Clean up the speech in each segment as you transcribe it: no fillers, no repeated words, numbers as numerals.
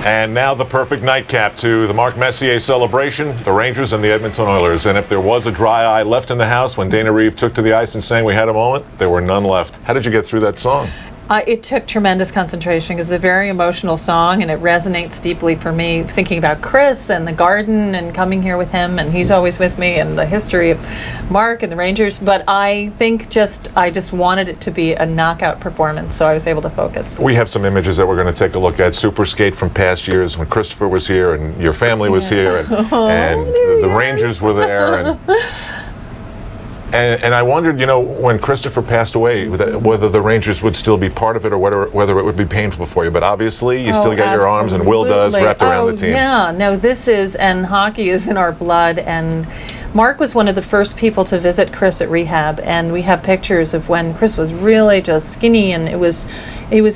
And now the perfect nightcap to the Mark Messier celebration, the Rangers and the Edmonton Oilers. And if there was a dry eye left in the house when Dana Reeve took to the ice and sang "We Had a Moment," there were none left. How did you get through that song? It took tremendous concentration because it's a very emotional song and it resonates deeply for me, thinking about Chris and the garden and coming here with him, and he's always with me, and the history of Mark and the Rangers. But I think I just wanted it to be a knockout performance, so I was able to focus. We have some images that we're going to take a look at. Super Skate from past years when Christopher was here and your family was here and the Rangers were there. And I wondered, when Christopher passed away, whether the Rangers would still be part of it or whether it would be painful for you. But obviously, you still get your arms, and Will does, wrapped around the team. Yeah, no, and hockey is in our blood. And Mark was one of the first people to visit Chris at rehab, and we have pictures of when Chris was really just skinny, and it was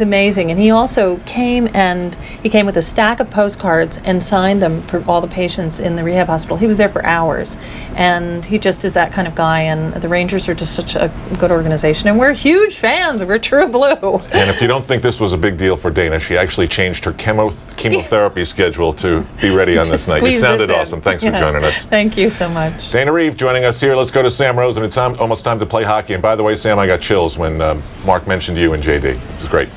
amazing. And he also came with a stack of postcards and signed them for all the patients in the rehab hospital. He was there for hours, and he just is that kind of guy. And the Rangers are just such a good organization, and we're huge fans. We're True Blue. And if you don't think this was a big deal for Dana, she actually changed her chemotherapy schedule to be ready on this night. You sounded awesome. Thanks for joining us. Thank you so much. Dana Reeve joining us here. Let's go to Sam Rosen. It's almost time to play hockey. And by the way, Sam, I got chills when Mark mentioned you and JD. It was great.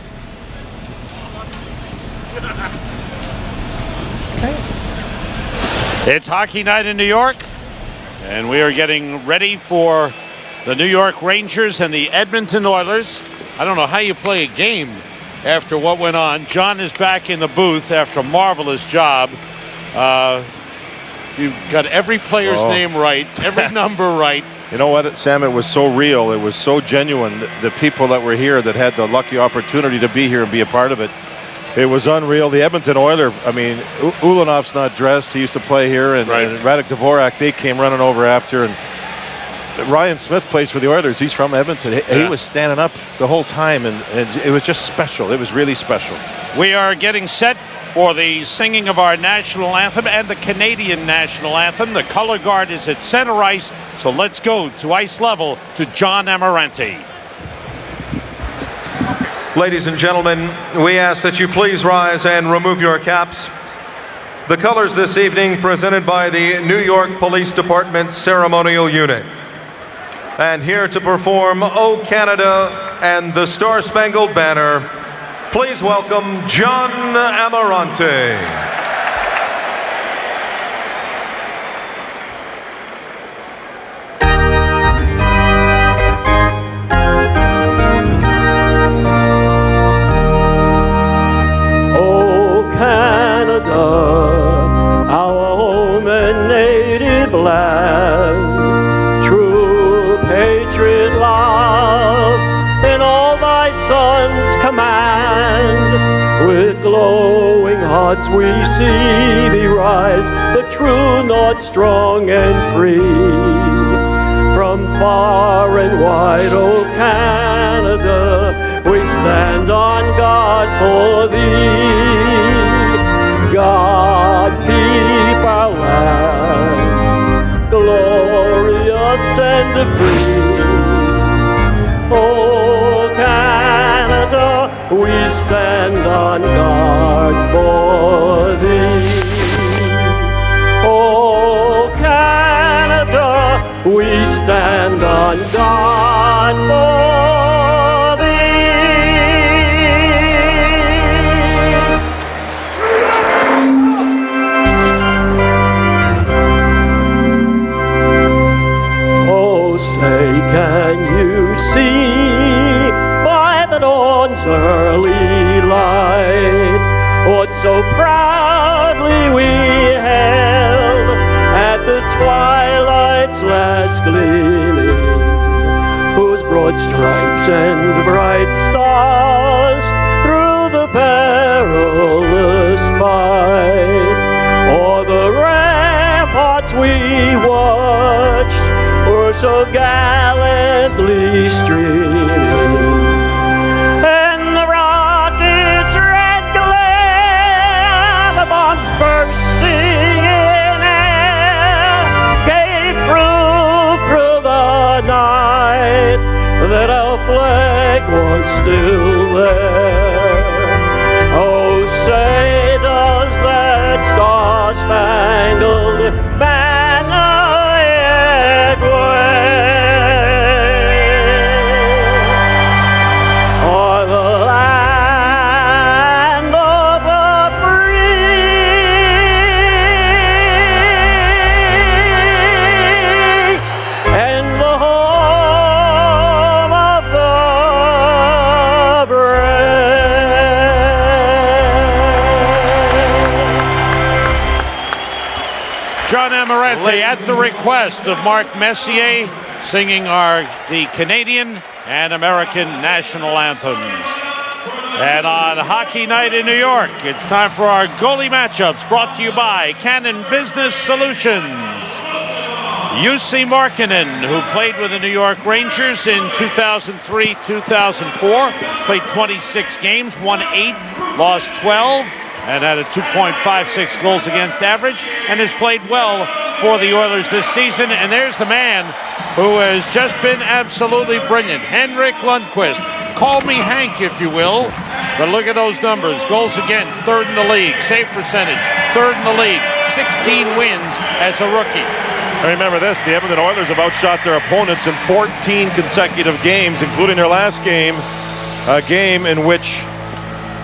It's hockey night in New York, and we are getting ready for the New York Rangers and the Edmonton Oilers. I don't know how you play a game after what went on. John is back in the booth after a marvelous job. You got every player's name right, every number right. You know what, Sam, it was so real, it was so genuine. The people that were here that had the lucky opportunity to be here and be a part of it, it was unreal. The Edmonton Oilers, Ulanov's not dressed. He used to play here, and Radek Dvorak, they came running over after. And Ryan Smith plays for the Oilers. He's from Edmonton. He was standing up the whole time, and it was just special. It was really special. We are getting set for the singing of our national anthem and the Canadian national anthem. The color guard is at center ice, so let's go to ice level to John Amarante. Ladies and gentlemen, we ask that you please rise and remove your caps. The colors this evening presented by the New York Police Department Ceremonial Unit. And here to perform "O Canada" and the Star-Spangled Banner, please welcome John Amarante. O Canada, our home and native land, true patriot love in all thy sons command. With glowing hearts we see thee rise, the true North strong and free. From far and wide, O Canada, we stand on guard for thee. God keep our land, glorious and free. O Canada, we stand on guard for thee. O Canada, we stand on guard for thee. Oh, say, can you see by the dawn's early light what so proudly we held at the twilight's last gleaming, whose broad stripes and bright stars through the perilous fight o'er the ramparts we watched were so gallantly streaming. And the rockets' red glare, the bombs bursting in air, gave proof through the night that our flag was still there. Oh, say does bannered way o'er the land of the free and the home of the John Amarante at the request of Mark Messier singing the Canadian and American national anthems. And on Hockey Night in New York, it's time for our goalie matchups brought to you by Cannon Business Solutions. Jussi Markkanen, who played with the New York Rangers in 2003-2004, played 26 games, won 8, lost 12, and had a 2.56 goals against average, and has played well for the Oilers this season. And there's the man who has just been absolutely brilliant, Henrik Lundqvist. Call me Hank, if you will, but look at those numbers. Goals against, third in the league. Save percentage, third in the league. 16 wins as a rookie. I remember this, the Edmonton Oilers have outshot their opponents in 14 consecutive games, including their last game, a game in which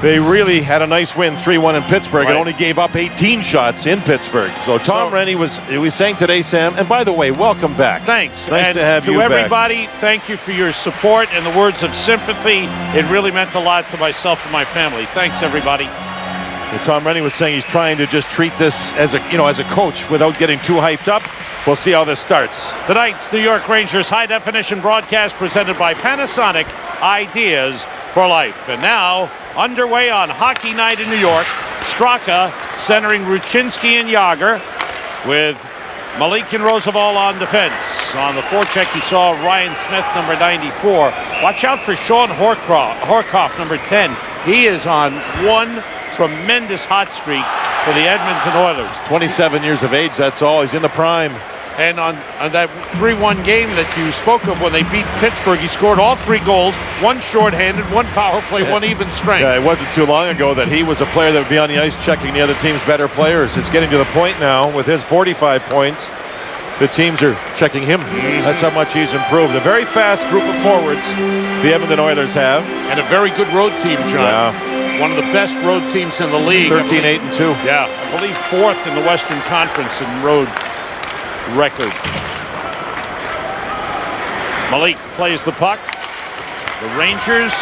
they really had a nice win, 3-1 in Pittsburgh, and only gave up 18 shots in Pittsburgh. So Tom Rennie was saying today, Sam, and by the way, welcome back. Thanks. Nice to have you back. To everybody, thank you for your support and the words of sympathy. It really meant a lot to myself and my family. Thanks, everybody. And Tom Rennie was saying he's trying to just treat this as a coach without getting too hyped up. We'll see how this starts. Tonight's New York Rangers high-definition broadcast presented by Panasonic, Ideas for Life. And now, underway on Hockey Night in New York, Straka centering Ruchinski and Yager with Malik and Roosevelt on defense. On the forecheck, you saw Ryan Smith, number 94. Watch out for Sean Horkoff, number 10. He is on one tremendous hot streak for the Edmonton Oilers. 27 years of age, that's all. He's in the prime. And on that 3-1 game that you spoke of when they beat Pittsburgh, he scored all 3 goals, 1 shorthanded, 1 power play, 1 even strength. Yeah, it wasn't too long ago that he was a player that would be on the ice checking the other team's better players. It's getting to the point now with his 45 points, the teams are checking him. That's how much he's improved. A very fast group of forwards the Edmonton Oilers have. And a very good road team, John. Yeah. One of the best road teams in the league. 13-8-2. Yeah, I believe 4th in the Western Conference in road record. Malik plays the puck. The Rangers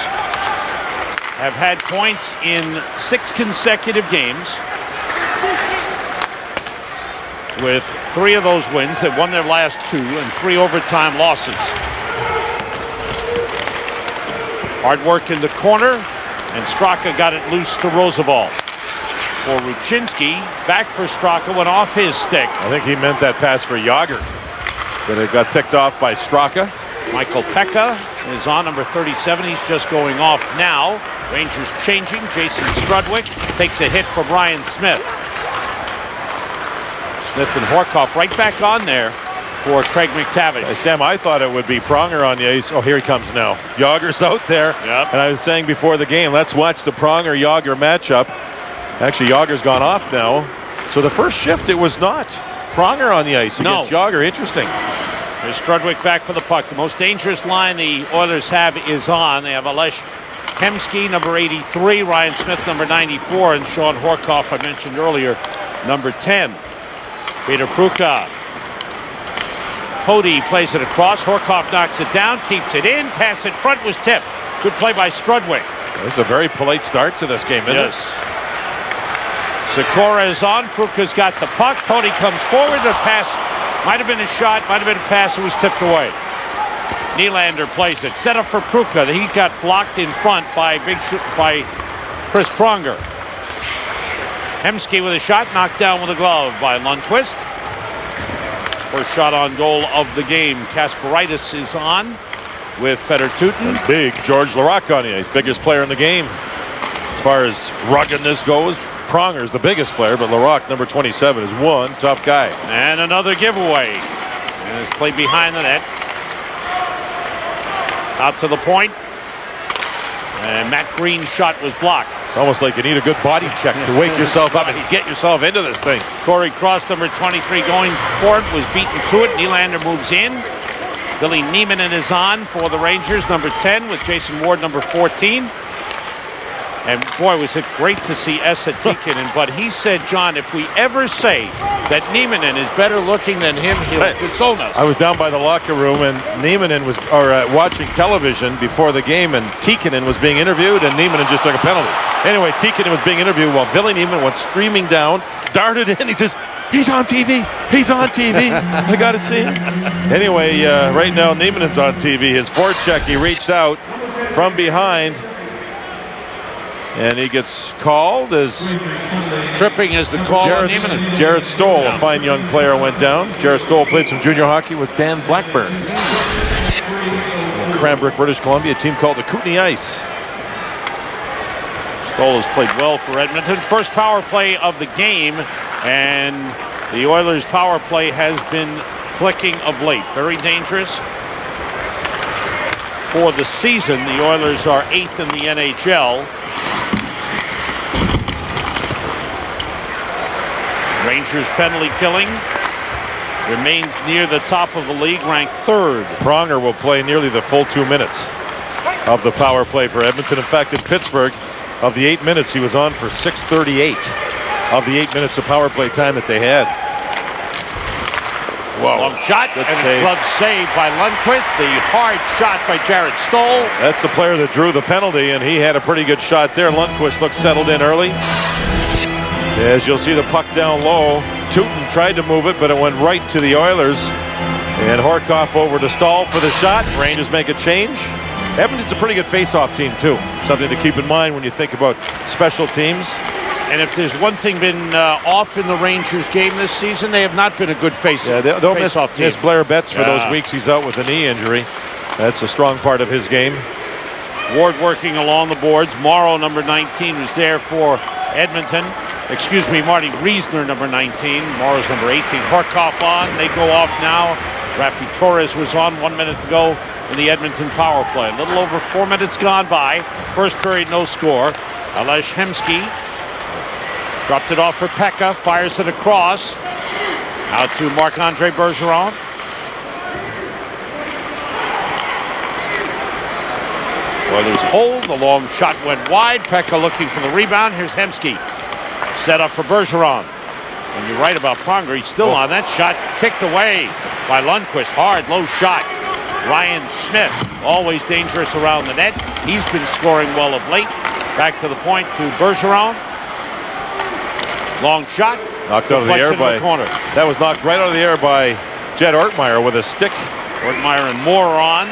have had points in 6 consecutive games, with 3 of those wins. They won their last 2 and 3 overtime losses. Hard work in the corner, and Straka got it loose to Roosevelt. For Ruchinski, back for Straka, went off his stick. I think he meant that pass for Yager, but it got picked off by Straka. Michael Pekka is on, number 37. He's just going off now. Rangers changing. Jason Strudwick takes a hit from Ryan Smith. Smith and Horkoff right back on there for Craig McTavish. Hey, Sam, I thought it would be Pronger on the ice. Oh, here he comes now. Yager's out there. Yep. And I was saying before the game, let's watch the Pronger-Yager matchup. Actually, Yager's gone off now. So the first shift, it was not Pronger on the ice against Yager. Interesting. There's Strudwick back for the puck. The most dangerous line the Oilers have is on. They have Alesh Hemsky, number 83, Ryan Smith, number 94, and Sean Horkoff, I mentioned earlier, number 10. Peter Pruka. Pody plays it across. Horkoff knocks it down, keeps it in. Pass in front was tipped. Good play by Strudwick. This is a very polite start to this game, isn't it? Sikora is on. Pruka's got the puck. Pody comes forward. The pass might have been a shot, might have been a pass. It was tipped away. Nylander plays it. Set up for Pruka. He got blocked in front by Chris Pronger. Hemsky with a shot, knocked down with a glove by Lundqvist. First shot on goal of the game. Kasparaitis is on with Fedor-Tutin. And big George Laraque on the ice, biggest player in the game. As far as ruggedness goes, Pronger's the biggest player, but Laraque, number 27, is one tough guy. And another giveaway. And it's played behind the net. Out to the point. And Matt Green's shot was blocked. It's almost like you need a good body check to wake yourself up and get yourself into this thing. Corey Cross, number 23, going for it, was beaten to it. Nylander moves in. Billy Niemanen is on for the Rangers, number 10, with Jason Ward, number 14. And boy, was it great to see Esa Tikkanen. But he said, John, if we ever say that Niemanen is better looking than him, he'll disown us. I was down by the locker room, and Niemanen was watching television before the game, and Tikkanen was being interviewed, and Niemanen just took a penalty. Anyway, Tikkanen was being interviewed while Billy Niemanen went streaming down, darted in. He says, "He's on TV. He's on TV. I got to see him." Anyway, right now Niemanen's on TV. His forecheck, he reached out from behind. And he gets called as tripping as the call on Niemanen. Jared Stoll, a fine young player, went down. Jared Stoll played some junior hockey with Dan Blackburn in Cranbrook, British Columbia, a team called the Kootenay Ice. Stoll has played well for Edmonton. First power play of the game, and the Oilers' power play has been clicking of late. Very dangerous. For the season, the Oilers are 8th in the NHL. Rangers penalty killing remains near the top of the league, ranked 3rd. Pronger will play nearly the full 2 minutes of the power play for Edmonton. In fact, in Pittsburgh, of the 8 minutes, he was on for 6:38 of the 8 minutes of power play time that they had. Whoa. Long shot, good and save. a glove save by Lundqvist. The hard shot by Jared Stoll. That's the player that drew the penalty, and he had a pretty good shot there. Lundqvist looked settled in early. As you'll see the puck down low, Tootin tried to move it, but it went right to the Oilers. And Horkoff over to Stahl for the shot. Rangers make a change. Edmonton's a pretty good face-off team, too. Something to keep in mind when you think about special teams. And if there's one thing been off in the Rangers game this season, they have not been a good face-off team. Miss Blair Betts for those weeks he's out with a knee injury. That's a strong part of his game. Ward working along the boards. Morrow, number 19, was there for Edmonton. Excuse me, Marty Reisner, number 19. Morrow's number 18. Horkoff on. They go off now. Rafi Torres was on 1 minute to go in the Edmonton power play. A little over 4 minutes gone by. First period, no score. Alesh Hemsky dropped it off for Pekka. Fires it across. Out to Marc-Andre Bergeron. Oilers hold. The long shot went wide. Pekka looking for the rebound. Here's Hemsky. Set up for Bergeron. And you're right about Pronger. He's still on. That shot kicked away by Lundqvist. Hard, low shot. Ryan Smith, always dangerous around the net. He's been scoring well of late. Back to the point to Bergeron. Long shot. Knocked out of the air by the corner. That was knocked right out of the air by Jed Ortmeyer with a stick. Ortmeyer and Moore on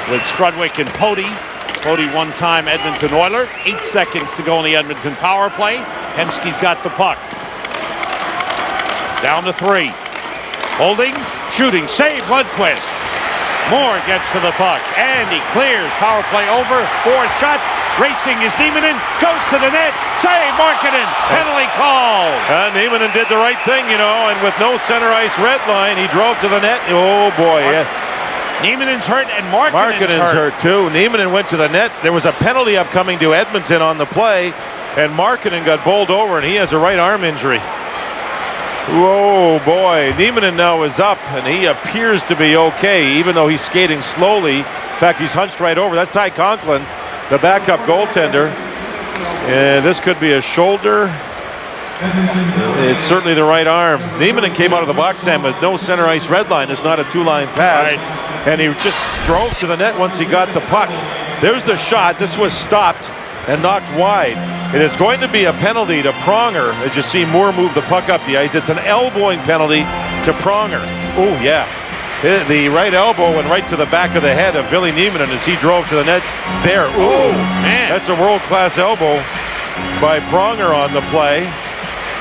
with Strudwick and Pody. Pody one-time Edmonton Oiler. 8 seconds to go in the Edmonton power play. Hemsky's got the puck. Down to 3. Holding, shooting, save Lundqvist. Moore gets to the puck, and he clears. Power play over. 4 shots. Racing is Niemanen. Goes to the net. Save Markkanen. Penalty call. Niemanen did the right thing, you know, and with no center ice red line, he drove to the net. Oh, boy. Niemanen's hurt, and Markkanen's hurt too. Niemanen went to the net. There was a penalty upcoming to Edmonton on the play, and Markkanen got bowled over, and he has a right arm injury. Whoa, boy. Niemanen now is up, and he appears to be okay, even though he's skating slowly. In fact, he's hunched right over. That's Ty Conklin, the backup goaltender. And this could be a shoulder. It's certainly the right arm. Niemanen came out of the box, Sam, with no center ice red line. It's not a 2-line pass. Right. And he just drove to the net once he got the puck. There's the shot. This was stopped and knocked wide. And it's going to be a penalty to Pronger. As you see Moore move the puck up the ice. It's an elbowing penalty to Pronger. Oh, yeah. The right elbow went right to the back of the head of Billy Niemanen as he drove to the net. There. Oh, man. That's a world-class elbow by Pronger on the play.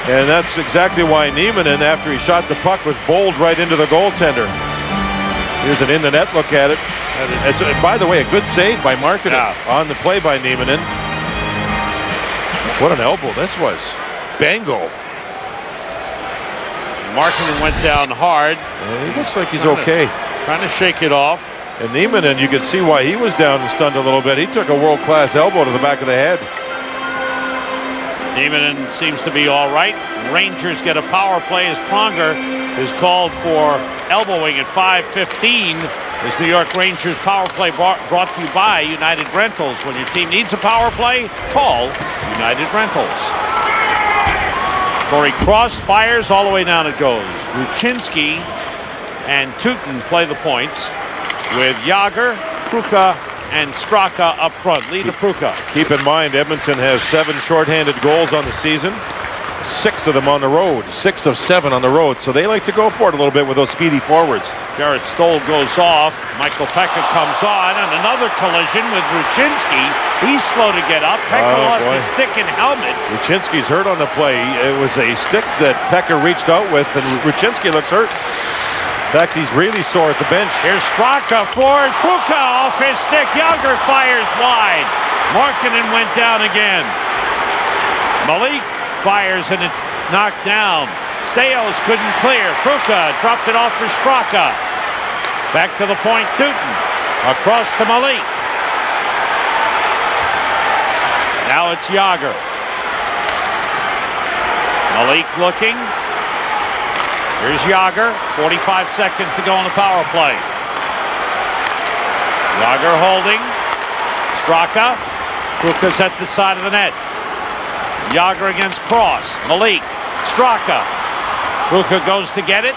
And that's exactly why Niemanen, after he shot the puck, was bowled right into the goaltender. Here's an in-the-net look at it. It's, by the way, a good save by Markkanen on the play by Niemanen. What an elbow this was. Bango. Markkanen went down hard. And he looks like he's okay. Trying to shake it off. And Niemanen, you could see why he was down and stunned a little bit. He took a world-class elbow to the back of the head. Neiman seems to be all right. Rangers get a power play as Pronger is called for elbowing at 5:15. This New York Rangers power play brought to you by United Rentals. When your team needs a power play, call United Rentals. Corey Cross fires all the way down it goes. Ruchinski and Tootin play the points with Yager, Pruka, and Straka up front. Lead to Pruka. Keep in mind, Edmonton has 7 shorthanded goals on the season. 6 of them on the road. 6 of 7 on the road. So they like to go for it a little bit with those speedy forwards. Garrett Stoll goes off. Michael Pekka comes on, and another collision with Ruchinski. He's slow to get up. Pekka lost his stick and helmet. Ruchinski's hurt on the play. It was a stick that Pekka reached out with, and Ruchinski looks hurt. In fact, he's really sore at the bench. Here's Straka forward. Pruka off his stick. Yager fires wide. Markkanen went down again. Malik fires and it's knocked down. Staios couldn't clear. Pruka dropped it off for Straka. Back to the point, Tootin. Across to Malik. Now it's Yager. Malik looking. Here's Yager. 45 seconds to go on the power play. Yager holding. Straka. Pruka's at the side of the net. Yager against Cross. Malik. Straka. Pruka goes to get it.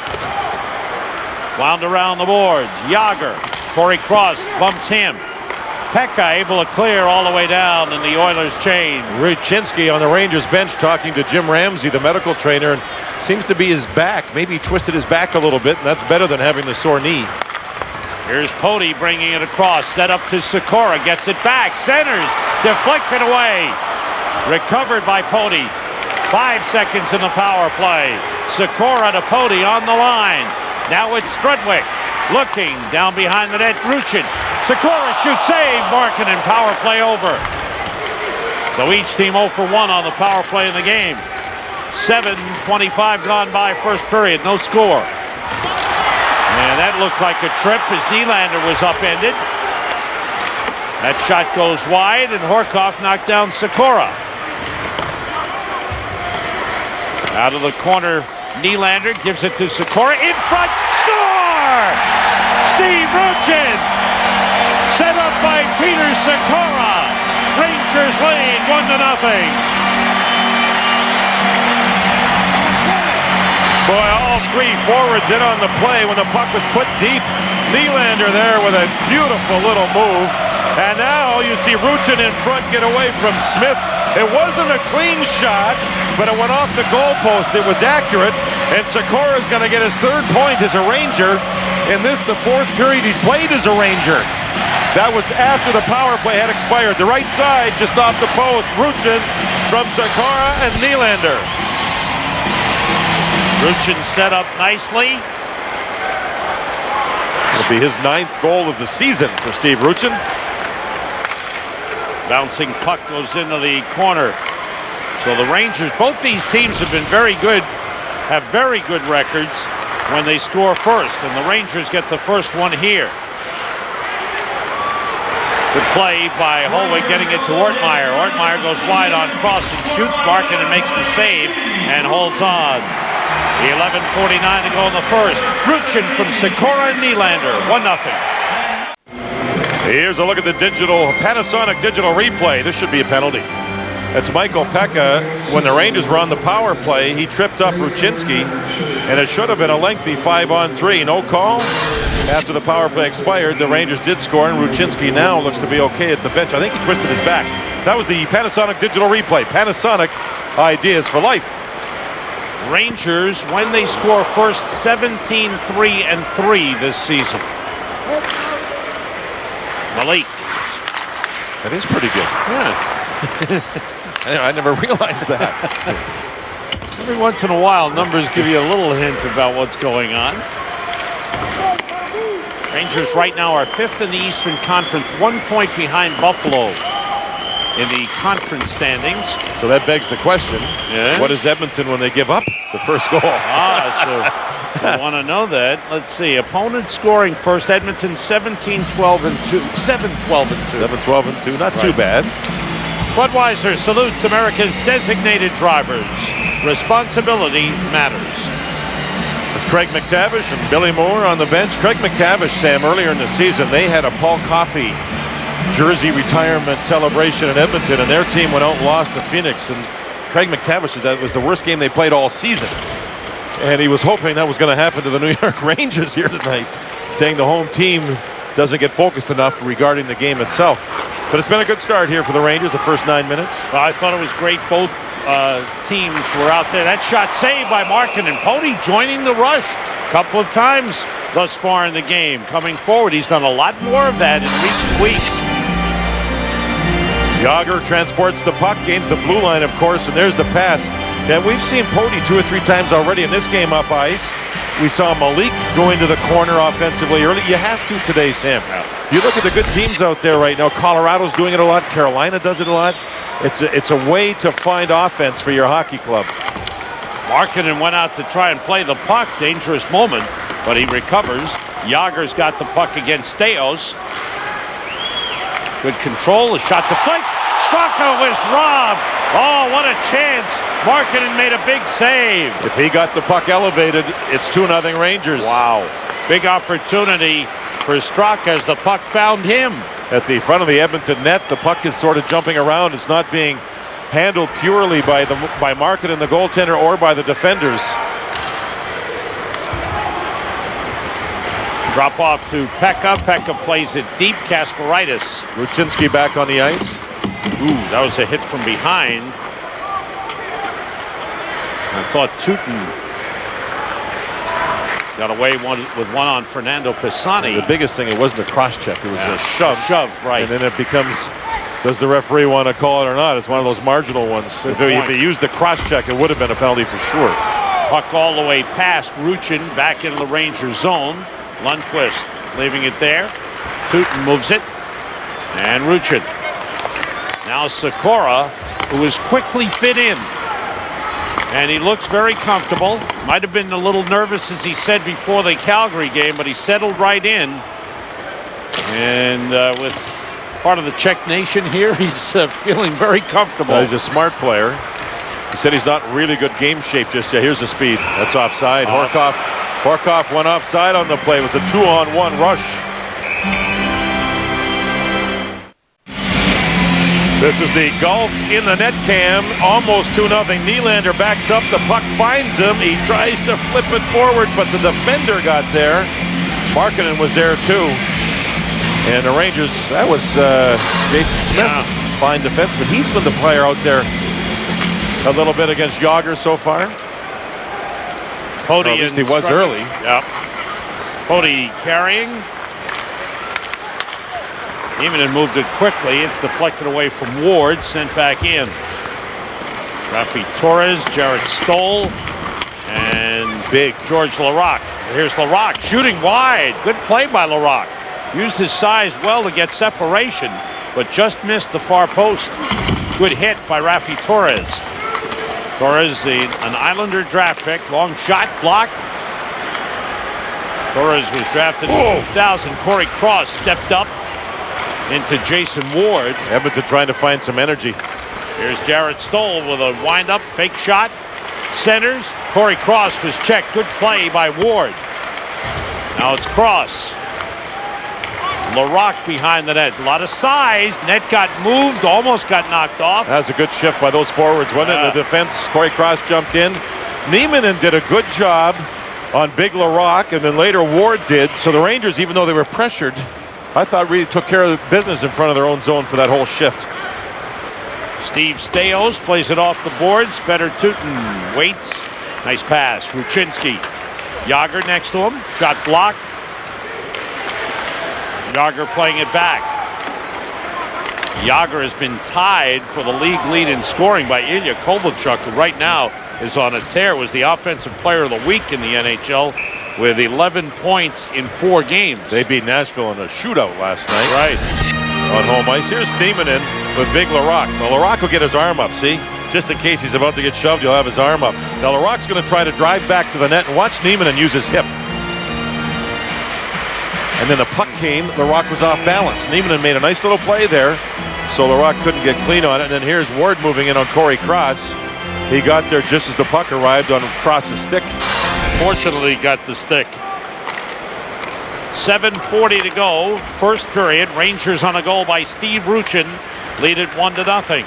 Wound around the boards. Yager. Corey Cross bumps him. Pekka able to clear all the way down in the Oilers chain. Ruchinski on the Rangers bench talking to Jim Ramsey, the medical trainer, and seems to be his back. Maybe he twisted his back a little bit, and that's better than having the sore knee. Here's Poti bringing it across. Set up to Sikora. Gets it back. Centers. Deflected away. Recovered by Poti. 5 seconds in the power play. Sikora to Poti on the line. Now it's Strudwick. Looking down behind the net. Ruchin. Sikora shoots, save. Markkanen power play over. So each team 0 for 1 on the power play in the game. 7:25 gone by first period. No score. And that looked like a trip as Nylander was upended. That shot goes wide and Horkoff knocked down Sikora. Out of the corner, Nylander gives it to Sikora. In front, score! Steve Ruchin! Set up by Peter Sikora. Rangers lead 1-0. Boy, all 3 forwards in on the play when the puck was put deep. Nylander there with a beautiful little move. And now you see Ruchin in front get away from Smith. It wasn't a clean shot, but it went off the goalpost. It was accurate, and Sikora's going to get his 3rd point as a Ranger. In this, the 4th period he's played as a Ranger. That was after the power play had expired. The right side just off the post. Ruchin from Sikora and Nylander. Ruchin set up nicely. It'll be his 9th goal of the season for Steve Ruchin. Bouncing puck goes into the corner. So the Rangers, both these teams have been very good, have very good records when they score first, and the Rangers get the first one here. Good play by Holwick getting it to Ortmeyer. Ortmeyer goes wide on Cross and shoots Markkanen and makes the save and holds on. The 11:49 to go in the first. Ruchin from Sikora and Nylander. 1-0. Here's a look at the Panasonic digital replay. This should be a penalty. That's Michael Pekka. When the Rangers were on the power play, he tripped up Ruchinski, and it should have been a lengthy 5-on-3. No call. After the power play expired, the Rangers did score, and Ruchinski now looks to be okay at the bench. I think he twisted his back. That was the Panasonic digital replay. Panasonic, ideas for life. Rangers, when they score first, 17-3-3 this season. Malik. That is pretty good. Yeah. I never realized that. Every once in a while, numbers give you a little hint about what's going on. Rangers right now are 5th in the Eastern Conference, 1 point behind Buffalo in the conference standings. So that begs the question, what is Edmonton when they give up the first goal? So you want to know that. Let's see. Opponent scoring first, Edmonton 17-12-2. 7-12-2. 7-12-2, not too bad. Budweiser salutes America's designated drivers. Responsibility matters. With Craig McTavish and Billy Moore on the bench. Craig McTavish, Sam, earlier in the season, they had a Paul Coffey jersey retirement celebration in Edmonton, and their team went out and lost to Phoenix. And Craig McTavish said that was the worst game they played all season. And he was hoping that was going to happen to the New York Rangers here tonight, saying the home team doesn't get focused enough regarding the game itself. But it's been a good start here for the Rangers, the first 9 minutes. Well, I thought it was great. Both teams were out there. That shot saved by Markin, and Pody joining the rush a couple of times thus far in the game. Coming forward, he's done a lot more of that in recent weeks. Yager transports the puck, gains the blue line, of course, and there's the pass. And we've seen Pody 2 or 3 times already in this game up ice. We saw Malik go into the corner offensively early. You have to today, Sam. You look at the good teams out there right now. Colorado's doing it a lot. Carolina does it a lot. It's a way to find offense for your hockey club. Markkanen went out to try and play the puck. Dangerous moment, but he recovers. Yager's got the puck against Steos. Good control. The shot deflects. Straka was robbed. Oh, what a chance. Markkanen made a big save. If he got the puck elevated, it's 2-0 Rangers. Wow. Big opportunity for Straka as the puck found him. At the front of the Edmonton net, the puck is sort of jumping around. It's not being handled purely by Markkanen, the goaltender, or by the defenders. Drop off to Pekka. Pekka plays it deep. Kasparaitis. Ruchinski back on the ice. Ooh, that was a hit from behind. I thought Tootin got away with one on Fernando Pisani. The biggest thing, it wasn't a cross check. It was a shove. Shove, right. And then it becomes, does the referee want to call it or not? It's one of those marginal ones. If he used the cross check, it would have been a penalty for sure. Puck all the way past Ruchin, back in the Ranger zone. Lundqvist leaving it there. Tootin moves it. And Ruchin. Now Sikora, who is quickly fit in. And he looks very comfortable. Might have been a little nervous, as he said before the Calgary game, but he settled right in. And with part of the Czech nation here, he's feeling very comfortable. He's a smart player. He said he's not really good game shape just yet. Here's the speed. That's offside. Horkoff went offside on the play. It was a 2-on-1 rush. This is the Gulf in the net cam. Almost 2-0. Nylander backs up. The puck finds him. He tries to flip it forward, but the defender got there. Markkanen was there too. And the Rangers, that was Jason Smith, fine defenseman. He's been the player out there a little bit against Yager so far. Pody, or at least he was early. Yep. Pody carrying. Neiman moved it quickly. It's deflected away from Ward, sent back in. Rafi Torres, Jared Stoll, and big George Laraque. Here's Laraque shooting wide. Good play by Laraque. Used his size well to get separation, but just missed the far post. Good hit by Rafi Torres. Torres, an Islander draft pick. Long shot blocked. Torres was drafted in 2000. Corey Cross stepped up into Jason Ward. Edmonton trying to find some energy. Here's Jared Stoll with a wind-up fake shot. Centers. Corey Cross was checked. Good play by Ward. Now it's Cross. Laraque behind the net. A lot of size. Net got moved. Almost got knocked off. That was a good shift by those forwards, wasn't it? The defense, Corey Cross jumped in. Neiman did a good job on big Laraque, and then later Ward did. So the Rangers, even though they were pressured, I thought really took care of business in front of their own zone for that whole shift. Steve Steos plays it off the boards. Better Tootin waits. Nice pass. Ruchinski. Yager next to him. Shot blocked. Yager playing it back. Yager has been tied for the league lead in scoring by Ilya Kovalchuk, who right now is on a tear. Was the offensive player of the week in the NHL with 11 points in 4 games. They beat Nashville in a shootout last night. Right. On home ice. Here's Neiman with big Laraque. Well, Laraque will get his arm up, see? Just in case he's about to get shoved, he'll have his arm up. Now Larocque's going to try to drive back to the net, and watch Neiman use his hip. And then the puck came, Laraque was off balance. Neiman made a nice little play there. So Larocque couldn't get clean on it. And then here's Ward moving in on Corey Cross. He got there just as the puck arrived on Cross's stick. Fortunately, got the stick. 7:40 to go. First period. Rangers on a goal by Steve Ruchin. Lead it 1-0.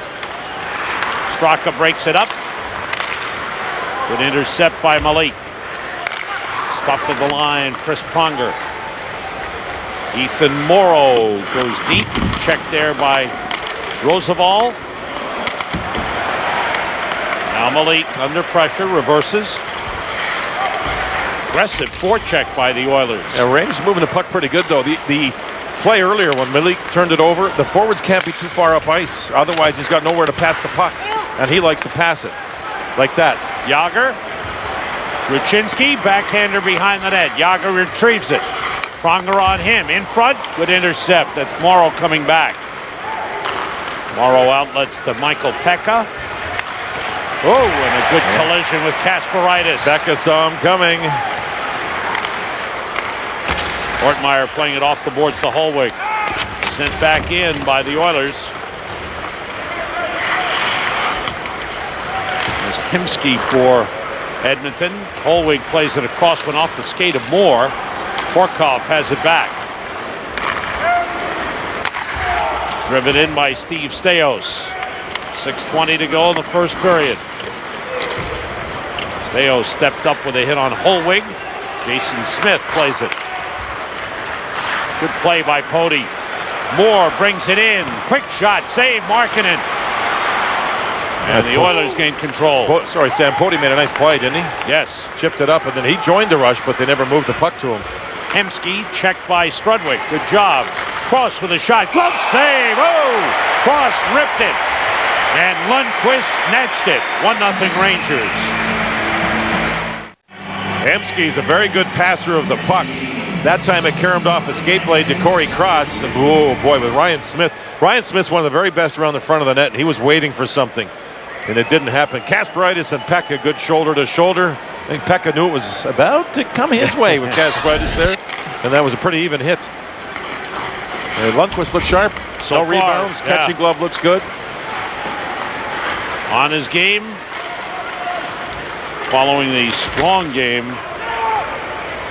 Straka breaks it up. Good intercept by Malik. Stopped at the line. Chris Pronger. Ethan Morrow goes deep. Checked there by Roosevelt. Now Malik under pressure. Reverses. Aggressive forecheck by the Oilers. Yeah, Rangers moving the puck pretty good, though. The play earlier when Malik turned it over, the forwards can't be too far up ice. Otherwise, he's got nowhere to pass the puck. And he likes to pass it. Like that. Yager. Ruchinski, backhander behind the net. Yager retrieves it. Pronger on him. In front. Good intercept. That's Morrow coming back. Morrow outlets to Michael Pekka. Oh, and a good collision with Kasparaitis. Pekka saw him coming. Ortmeyer playing it off the boards to Holwig. Sent back in by the Oilers. There's Hemsky for Edmonton. Holwig plays it across, went off the skate of Moore. Horkoff has it back. Driven in by Steve Staios. 6:20 to go in the first period. Staios stepped up with a hit on Holwig. Jason Smith plays it. Good play by Pody. Moore brings it in. Quick shot, save, Markkanen. And the Oilers gained control. Sam Pody made a nice play, didn't he? Yes. Chipped it up, and then he joined the rush, but they never moved the puck to him. Hemsky checked by Strudwick. Good job. Cross with a shot. Glove save. Oh! Cross ripped it. And Lundqvist snatched it. 1-0 Rangers. Hemsky's a very good passer of the puck. That time it caromed off a skate blade to Corey Cross. And oh boy, with Ryan Smith. Ryan Smith's one of the very best around the front of the net, and he was waiting for something. And it didn't happen. Kasparaitis and Pekka, good shoulder to shoulder. I think Pekka knew it was about to come his way with Kasparaitis there. And that was a pretty even hit. And Lundqvist looks sharp. So no far, rebounds. Catching glove looks good. On his game. Following the strong game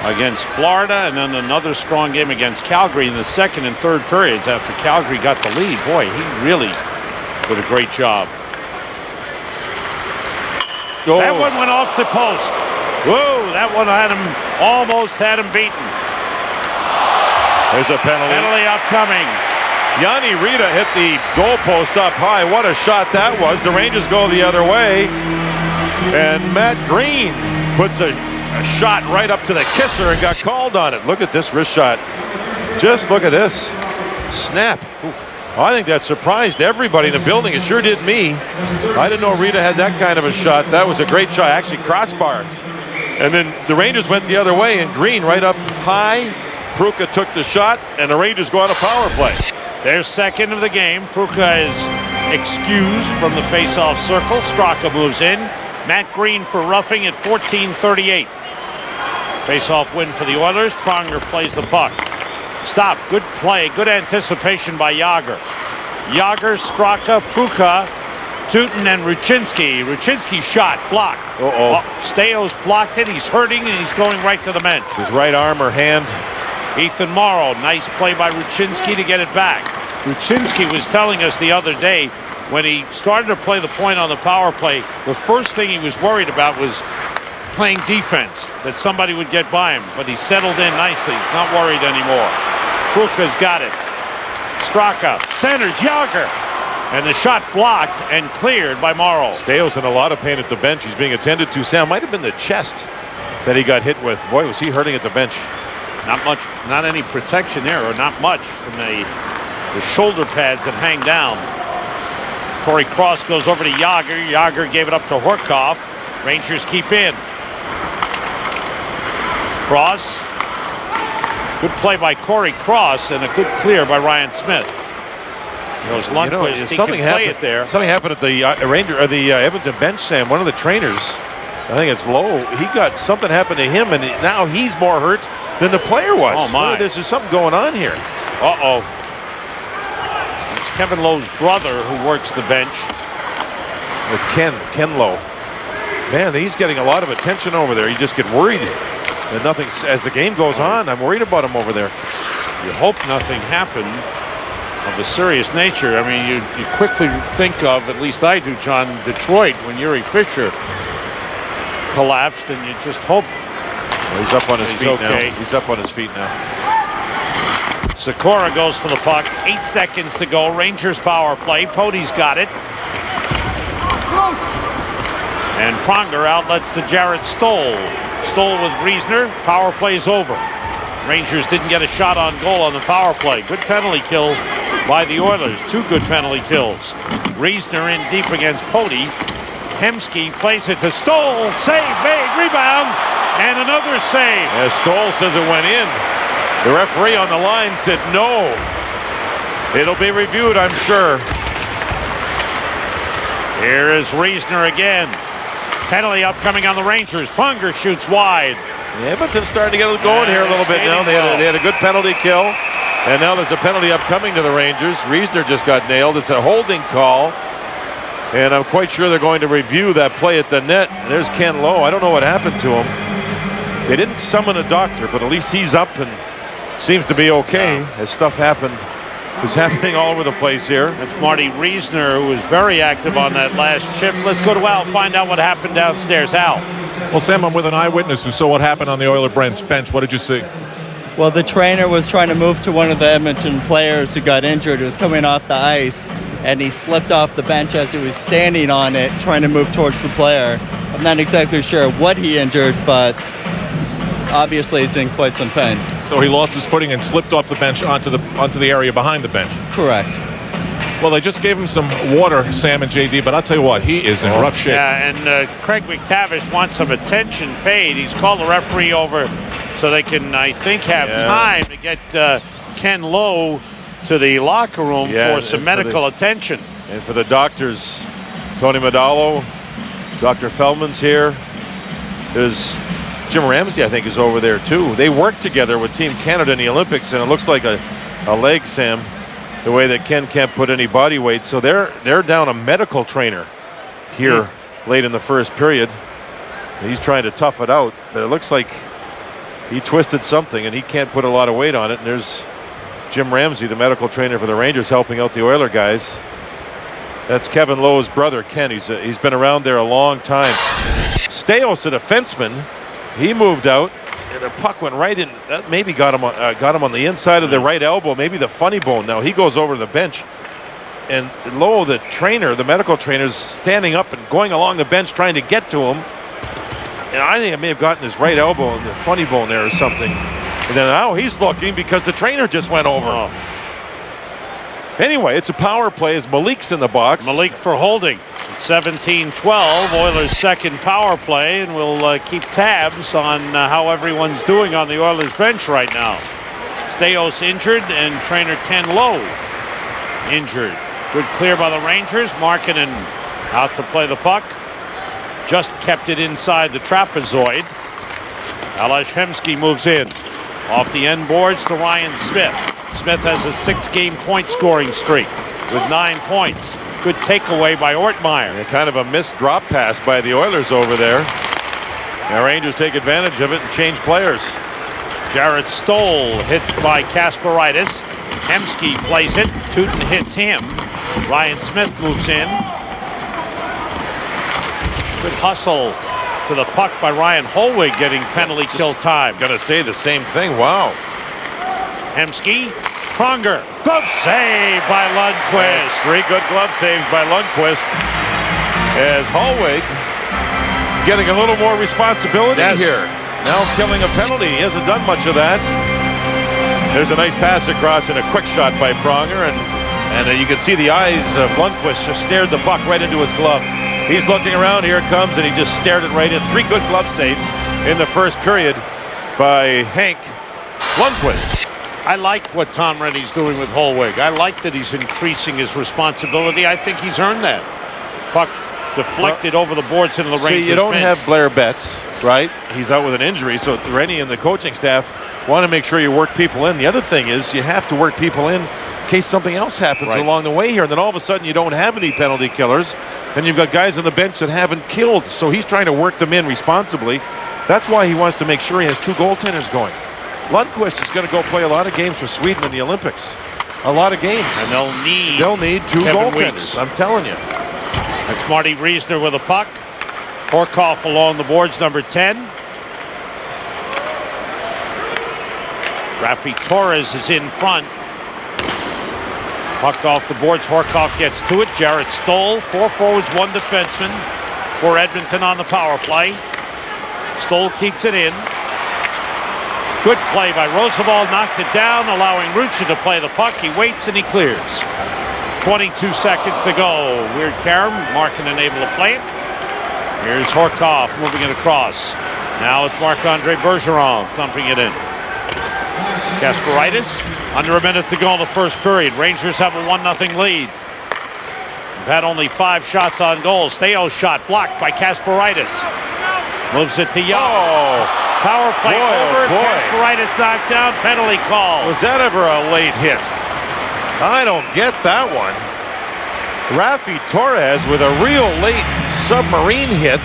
against Florida, and then another strong game against Calgary in the second and third periods after Calgary got the lead. Boy, he really did a great job. Oh. That one went off the post. Whoa, that one almost had him beaten. There's a penalty. Penalty upcoming. Yanni Rita hit the goalpost up high. What a shot that was. The Rangers go the other way. And Matt Green puts a shot right up to the kisser and got called on it. Look at this wrist shot. Just look at this. Snap. I think that surprised everybody in the building. It sure did me. I didn't know Rita had that kind of a shot. That was a great shot. Actually crossbar. And then the Rangers went the other way, and Green right up high. Pruka took the shot, and the Rangers go on a power play. Their second of the game. Pruka is excused from the face-off circle. Straka moves in. Matt Green for roughing at 14:38. Face-off win for the Oilers. Pronger plays the puck. Stop. Good play. Good anticipation by Yager. Yager, Straka, Pruka, Tootin, and Ruchinski. Ruchinski shot. Blocked. Staios blocked it. He's hurting, and he's going right to the bench. His right arm or hand. Ethan Morrow. Nice play by Ruchinski to get it back. Ruchinski was telling us the other day when he started to play the point on the power play, the first thing he was worried about was playing defense, that somebody would get by him, but he settled in nicely. He's not worried anymore. Pruka's got it. Straka centers Yager, and the shot blocked and cleared by Morrow. Staios in a lot of pain at the bench. He's being attended to. Sam, might have been the chest that he got hit with. Boy, was he hurting at the bench. Not much, not any protection there, or not much from the shoulder pads that hang down. Corey Cross goes over to Yager. Yager gave it up to Horkoff. Rangers keep in. Cross. Good play by Corey Cross and a good clear by Ryan Smith. Goes Lundqvist. He can play it there. Something happened at the Edmonton bench, Sam. One of the trainers, I think it's Lowe, he got something happened to him, and now he's more hurt than the player was. Oh my! There's just something going on here. Uh-oh. It's Kevin Lowe's brother who works the bench. It's Ken Lowe. Man, he's getting a lot of attention over there. You just get worried that nothing, as the game goes on, I'm worried about him over there. You hope nothing happened of a serious nature. I mean, you quickly think of, at least I do, John, Detroit, when Uri Fisher collapsed, and you just hope. Well, he's up on his feet okay. now. He's up on his feet now. Sikora goes for the puck. 8 seconds to go. Rangers power play. Pody's got it. And Pronger outlets to Jarrett Stoll. Stoll with Reisner. Power play's over. Rangers didn't get a shot on goal on the power play. Good penalty kill by the Oilers. 2 good penalty kills. Reisner in deep against Pody. Hemsky plays it to Stoll. Save made. Rebound. And another save. As Stoll says it went in. The referee on the line said no. It'll be reviewed, I'm sure. Here is Reisner again. Penalty upcoming on the Rangers. Pronger shoots wide. Edmonton's starting to get it going here a little bit now. They had a good penalty kill. And now there's a penalty upcoming to the Rangers. Reisner just got nailed. It's a holding call. And I'm quite sure they're going to review that play at the net. There's Ken Lowe. I don't know what happened to him. They didn't summon a doctor, but at least he's up and seems to be okay. As stuff is happening all over the place here. That's Marty Reisner, who was very active on that last shift. Let's go to Al, find out what happened downstairs. Al. Well, Sam, I'm with an eyewitness who saw what happened on the Oiler bench. What did you see? Well, the trainer was trying to move to one of the Edmonton players who got injured, who was coming off the ice, and he slipped off the bench as he was standing on it, trying to move towards the player. I'm not exactly sure what he injured, but obviously he's in quite some pain. So he lost his footing and slipped off the bench onto the area behind the bench. Correct. Well, they just gave him some water, Sam and JD, but I'll tell you what, he is in rough shape. Yeah, and Craig McTavish wants some attention paid. He's called the referee over so they can, I think, have time to get Ken Lowe to the locker room for some medical attention. And for the doctors, Tony Modalo, Dr. Feldman's here. There's Jim Ramsey, I think, is over there too. They worked together with Team Canada in the Olympics, and it looks like a leg, Sam, the way that Ken can't put any body weight. So they're down a medical trainer here late in the first period. He's trying to tough it out. But it looks like he twisted something, and he can't put a lot of weight on it. And there's Jim Ramsey, the medical trainer for the Rangers, helping out the Oiler guys. That's Kevin Lowe's brother, Ken. He's been around there a long time. Staios, a defenseman, he moved out, and the puck went right in. That maybe got him on the inside of the right elbow, maybe the funny bone. Now he goes over to the bench, and Lowe, the trainer, the medical trainer, is standing up and going along the bench trying to get to him. And I think it may have gotten his right elbow and the funny bone there or something. And then now he's looking because the trainer just went over. Anyway, it's a power play as Malik's in the box. Malik for holding. 17-12, Oilers' second power play, and we'll keep tabs on how everyone's doing on the Oilers bench right now. Staios injured and trainer Ken Lowe injured. Good clear by the Rangers. Markkanen out to play the puck. Just kept it inside the trapezoid. Ales Hemsky moves in. Off the end boards to Ryan Smith. Smith has a 6-game point scoring streak with 9 points. Good takeaway by Ortmeyer. And kind of a missed drop pass by the Oilers over there. The Rangers take advantage of it and change players. Jarrett Stoll hit by Kasparaitis. Hemsky plays it. Tootin hits him. Ryan Smith moves in. Good hustle to the puck by Ryan Holwig, getting penalty kill time. Gonna say the same thing. Wow. Hemsky. Pronger. Glove save by Lundqvist. 3 good glove saves by Lundqvist. As Holwig getting a little more responsibility here. Now killing a penalty. He hasn't done much of that. There's a nice pass across and a quick shot by Pronger. And you can see the eyes of Lundqvist just stared the puck right into his glove. He's looking around. Here it comes, and he just stared it right in. 3 good glove saves in the first period by Hank Lundqvist. I like what Tom Rennie's doing with Holwig. I like that he's increasing his responsibility. I think he's earned that. Puck deflected over the boards into the Rangers bench. See, you don't have Blair Betts, right? He's out with an injury, so Rennie and the coaching staff want to make sure you work people in. The other thing is you have to work people in. case something else happens Right. along the way here. And then all of a sudden you don't have any penalty killers, and you've got guys on the bench that haven't killed. So he's trying to work them in responsibly. That's why he wants to make sure he has 2 goaltenders going. Lundqvist is going to go play a lot of games for Sweden in the Olympics. A lot of games. And They'll need 2 Kevin goaltenders. Weeks. I'm telling you. That's Marty Reisner with a puck. Horkoff along the boards, number 10. Rafi Torres is in front. Puck off the boards. Horkoff gets to it. Jarrett Stoll, 4 forwards, 1 defenseman for Edmonton on the power play. Stoll keeps it in. Good play by Roosevelt, knocked it down, allowing Rucha to play the puck. He waits and he clears. 22 seconds to go. Weird Karam, Markin unable to play it. Here's Horkoff moving it across. Now it's Marc-Andre Bergeron dumping it in. Kasparaitis, under a minute to go in the first period. Rangers have a 1-0 lead. We've had only 5 shots on goal. Steo's shot blocked by Kasparaitis. Moves it to Young. Oh, Power play boy, oh over. boy. Kasparaitis knocked down. Penalty call. was that ever a late hit? I don't get that one. Rafi Torres with a real late submarine hit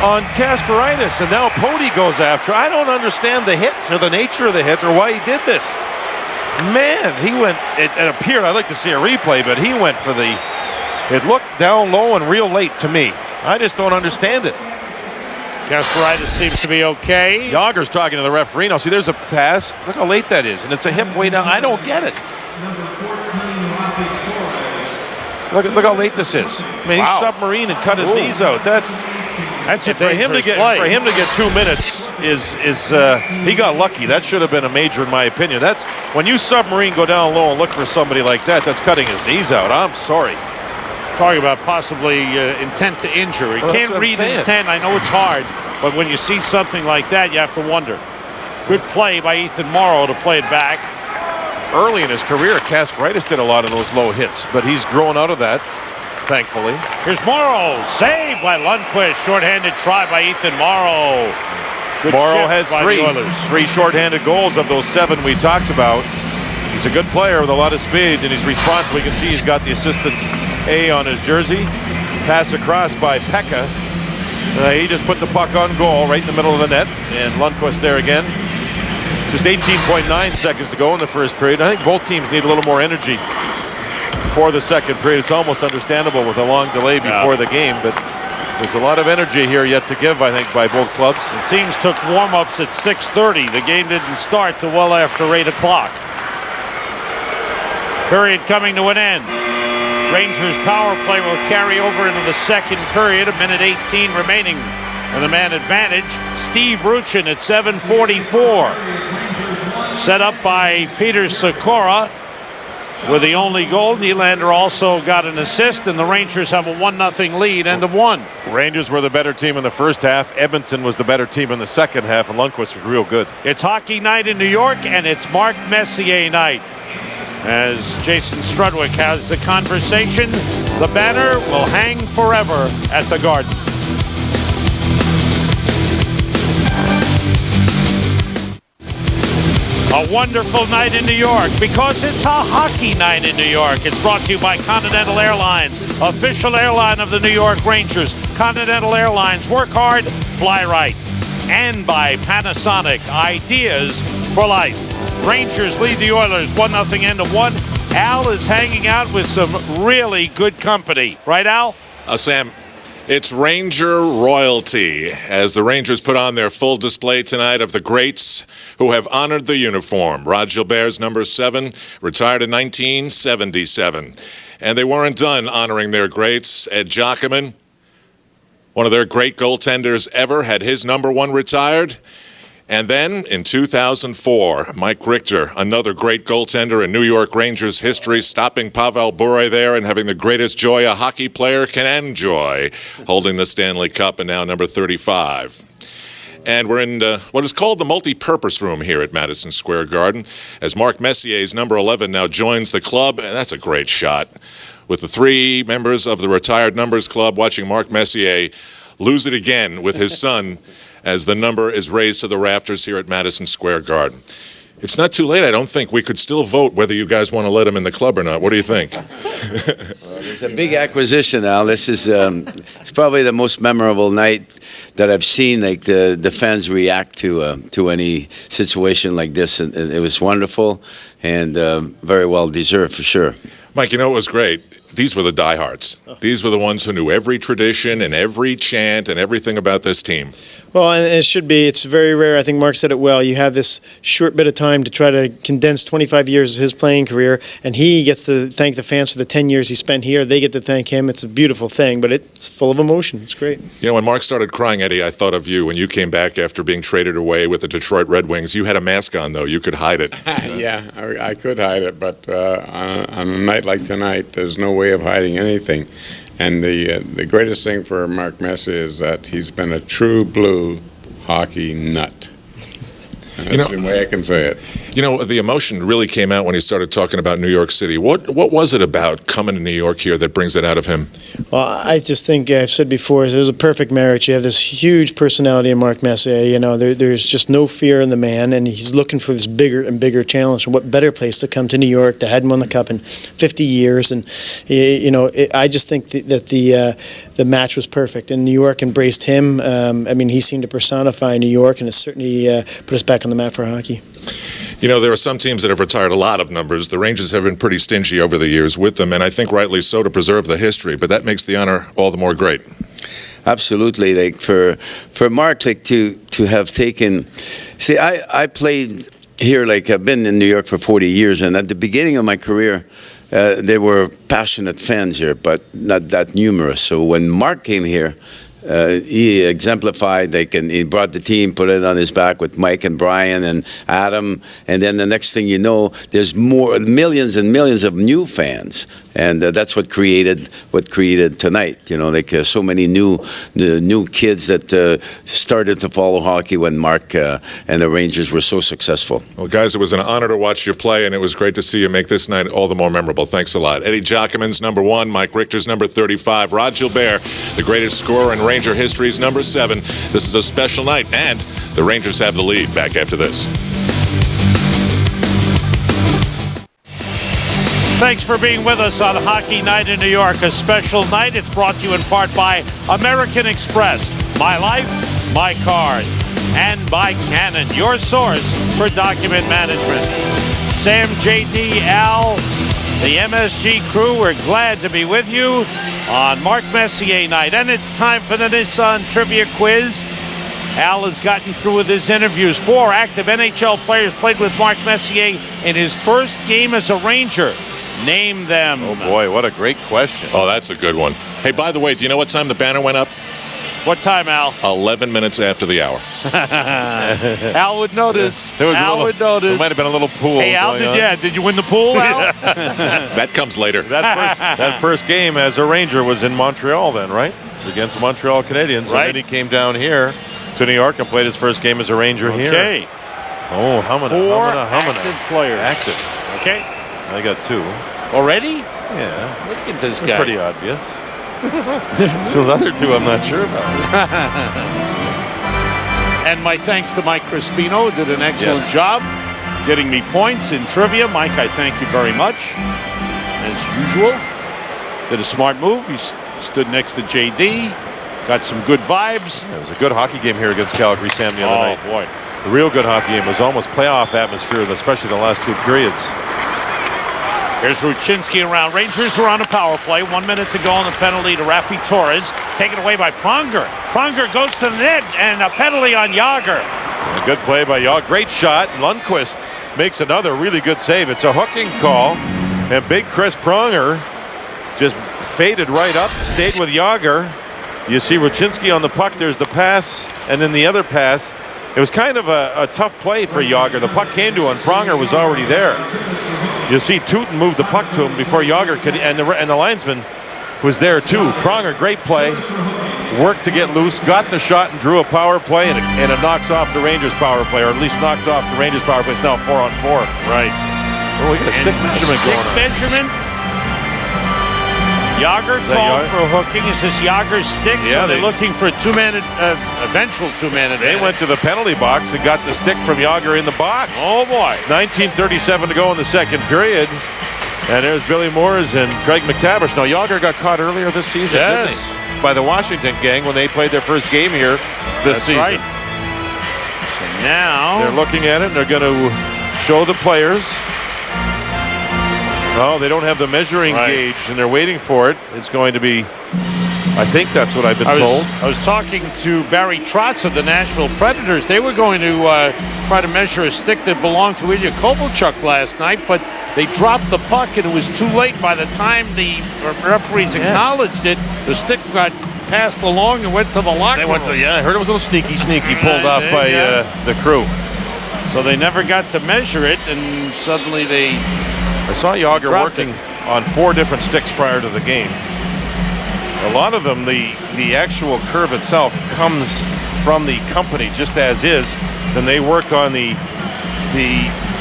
on Kasparaitis, and now Pody goes after. I don't understand the hit or the nature of the hit or why he did this. Man, he went, it appeared, I'd like to see a replay, but he went for the, it looked down low and real late to me. I just don't understand it. Kasparaitis seems to be okay. Yager's talking to the referee. Now, see, there's a pass. Look how late that is, and it's a hip way down. I don't get it. Look how late this is. I mean, Wow. he's submarine and cut his knees out. That's a For him to dangerous get play. 2 minutes is he got lucky. That should have been a major in my opinion. That's when you submarine go down low and look for somebody like that. That's cutting his knees out. I'm sorry. Talking about possibly intent to injure. You Well, that's can't what I'm read saying. intent. I know it's hard, but when you see something like that, you have to wonder. Good play by Ethan Morrow to play it back. Early in his career, Kasparaitis did a lot of those low hits, but he's grown out of that, thankfully. Here's Morrow, saved by Lundqvist. Shorthanded try by Ethan Morrow. Good Morrow shift has by the Oilers. three shorthanded goals of those 7 we talked about. He's a good player with a lot of speed, and he's responsive. We can see he's got the assistant A on his jersey. Pass across by Pekka. He just put the puck on goal right in the middle of the net, and Lundqvist there again. Just 18.9 seconds to go in the first period. I think both teams need a little more energy for the second period. It's almost understandable with a long delay before the game, but there's a lot of energy here yet to give, I think, by both clubs. The teams took warm-ups at 6:30. The game didn't start till well after 8 o'clock. Period coming to an end. Rangers power play will carry over into the second period. 1:18 remaining and the man advantage. Steve Ruchin at 7:44. Set up by Peter Sikora with the only goal. Nylander also got an assist, and the Rangers have a 1-0 lead, end of 1. Rangers were the better team in the first half. Edmonton was the better team in the second half, and Lundqvist was real good. It's hockey night in New York, and it's Mark Messier night. As Jason Strudwick has the conversation, the banner will hang forever at the Garden. A wonderful night in New York because it's a hockey night in New York. It's brought to you by Continental Airlines, official airline of the New York Rangers. Continental Airlines, work hard, fly right. And by Panasonic, ideas for life. Rangers lead the Oilers 1-0 end of 1. Al is hanging out with some really good company. Right, Al? Sam, it's Ranger royalty as the Rangers put on their full display tonight of the greats who have honored the uniform. Rod Gilbert's number 7 retired in 1977. And they weren't done honoring their greats. Ed Giacomin, one of their great goaltenders ever, had his number 1 retired. And then in 2004, Mike Richter, another great goaltender in New York Rangers history, stopping Pavel Bure there and having the greatest joy a hockey player can enjoy, holding the Stanley Cup and now number 35. And we're in what is called the multi-purpose room here at Madison Square Garden, as Mark Messier's number 11 now joins the club, and that's a great shot. With the 3 members of the Retired Numbers Club watching Mark Messier lose it again with his son as the number is raised to the rafters here at Madison Square Garden. It's not too late, I don't think. We could still vote whether you guys want to let him in the club or not. What do you think? It's a big acquisition, Al. This is it's probably the most memorable night that I've seen. Like the fans react to any situation like this, and it was wonderful and very well deserved for sure. Mike, you know what was great? These were the diehards. These were the ones who knew every tradition and every chant and everything about this team. Well, and it should be. It's very rare. I think Mark said it well. You have this short bit of time to try to condense 25 years of his playing career, and he gets to thank the fans for the 10 years he spent here. They get to thank him. It's a beautiful thing, but it's full of emotion. It's great. You know, when Mark started crying, Eddie, I thought of you. When you came back after being traded away with the Detroit Red Wings, you had a mask on, though. You could hide it. Yeah, I could hide it, but on a night like tonight, there's no way of hiding anything. And the greatest thing for Mark Messier is that he's been a true blue hockey nut. And that's the way I can say it. You know, the emotion really came out when he started talking about New York City. What was it about coming to New York here that brings it out of him? Well, I just think I've said before, it was a perfect marriage. You have this huge personality in Mark Messier. You know, there's just no fear in the man, and he's looking for this bigger and bigger challenge. And what better place to come to New York? They hadn't won the cup in 50 years, and I just think that the match was perfect, and New York embraced him. I mean, he seemed to personify New York, and it certainly put us back on the map for hockey. You know, there are some teams that have retired a lot of numbers. The Rangers have been pretty stingy over the years with them, and I think rightly so, to preserve the history. But that makes the honor all the more great. Absolutely. Like for Mark, like to have taken. See, I played here. Like I've been in New York for 40 years, and at the beginning of my career, there were passionate fans here, but not that numerous. So when Mark came here, he exemplified, and he brought the team, put it on his back with Mike and Brian and Adam, and then the next thing you know, there's millions and millions of new fans, and that's what created tonight. You know, like so many new kids that started to follow hockey when Mark and the Rangers were so successful. Well, guys, it was an honor to watch you play, and it was great to see you make this night all the more memorable. Thanks a lot. Eddie Giacomin's number 1, Mike Richter's number 35, Rod Gilbert, the greatest scorer in Ranger history's number 7. This is a special night, and the Rangers have the lead. Back after this. Thanks for being with us on Hockey Night in New York, a special night. It's brought to you in part by American Express, My Life, My Card, and by Canon, your source for document management. Sam, JD, Al, the MSG crew, we're glad to be with you on Mark Messier night. And it's time for the Nissan Trivia Quiz. Al has gotten through with his interviews. 4 active NHL players played with Mark Messier in his first game as a Ranger. Name them. Oh boy, what a great question. Oh, that's a good one. Hey, by the way, do you know what time the banner went up? What time, Al? 11 minutes after the hour. Al would notice. There would notice. There might have been a little pool. Hey, Al, did you win the pool, Al? That comes later. That first game as a Ranger was in Montreal then, right? Against the Montreal Canadiens. Right. And then he came down here to New York and played his first game as a Ranger here. Okay. Oh, Humana. 4 active players. Active. Okay. I got 2. Already? Yeah. Look at this They're guy. pretty obvious. Those other 2 I'm not sure about. And my thanks to Mike Crispino, did an excellent Yes. job getting me points in trivia. Mike, I thank you very much. As usual, did a smart move. He stood next to JD, got some good vibes. It was a good hockey game here against Calgary, Sam, the other night. Oh, boy. The real good hockey game was almost playoff atmosphere, especially the last 2 periods. Here's Ruchinski around. Rangers are on a power play. 1 minute to go on the penalty to Rafi Torres. Taken away by Pronger. Pronger goes to the net, and a penalty on Yager. A good play by Yager. Great shot. Lundqvist makes another really good save. It's a hooking call. And big Chris Pronger just faded right up, stayed with Yager. You see Ruchinski on the puck. There's the pass, and then the other pass. It was kind of a tough play for Yager. The puck came to him. Pronger was already there. You see Tootin move the puck to him before Yager could, and the linesman was there too. Pronger, great play. Worked to get loose, got the shot and drew a power play, and it knocks off the Rangers power play, or at least knocked off the Rangers power play. It's now 4-on-4. Right. Oh, we got a stick measurement going on. Benjamin. Yager called for hooking. Is this Yager's stick? Yeah, so they're looking for a eventual two-man advantage. They went to the penalty box and got the stick from Yager in the box. Oh, boy. 19:37 to go in the second period. And there's Billy Moores and Craig McTavish. Now, Yager got caught earlier this season, didn't he? By the Washington gang when they played their first game here this season. Right. So now they're looking at it and they're going to show the players. Oh, they don't have the measuring gauge and they're waiting for it. It's going to be, I think that's what I've been told. I was talking to Barry Trotz of the Nashville Predators. They were going to try to measure a stick that belonged to Ilya Kovalchuk last night, but they dropped the puck and it was too late. By the time the referees acknowledged it, the stick got passed along and went to the locker room. I heard it was a little sneaky pulled off by the crew. So they never got to measure it, and suddenly they... I saw Yager working on 4 different sticks prior to the game. A lot of them, the actual curve itself comes from the company just as is. Then they work on the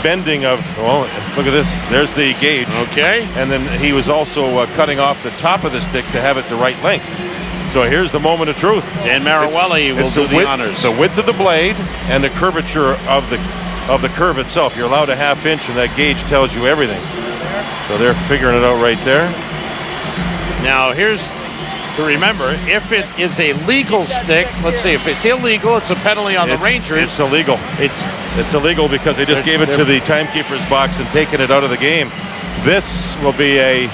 bending of, well, look at this. There's the gauge. Okay. And then he was also cutting off the top of the stick to have it the right length. So here's the moment of truth. Dan Marawelli will do the honors. The width of the blade and the curvature of the curve itself. You're allowed a ½ inch, and that gauge tells you everything. So they're figuring it out right there. Now here's to remember: if it is a legal stick, let's say if it's illegal, it's a penalty on the Rangers. It's illegal. It's illegal because they just gave it to the timekeeper's box and taken it out of the game. This will be a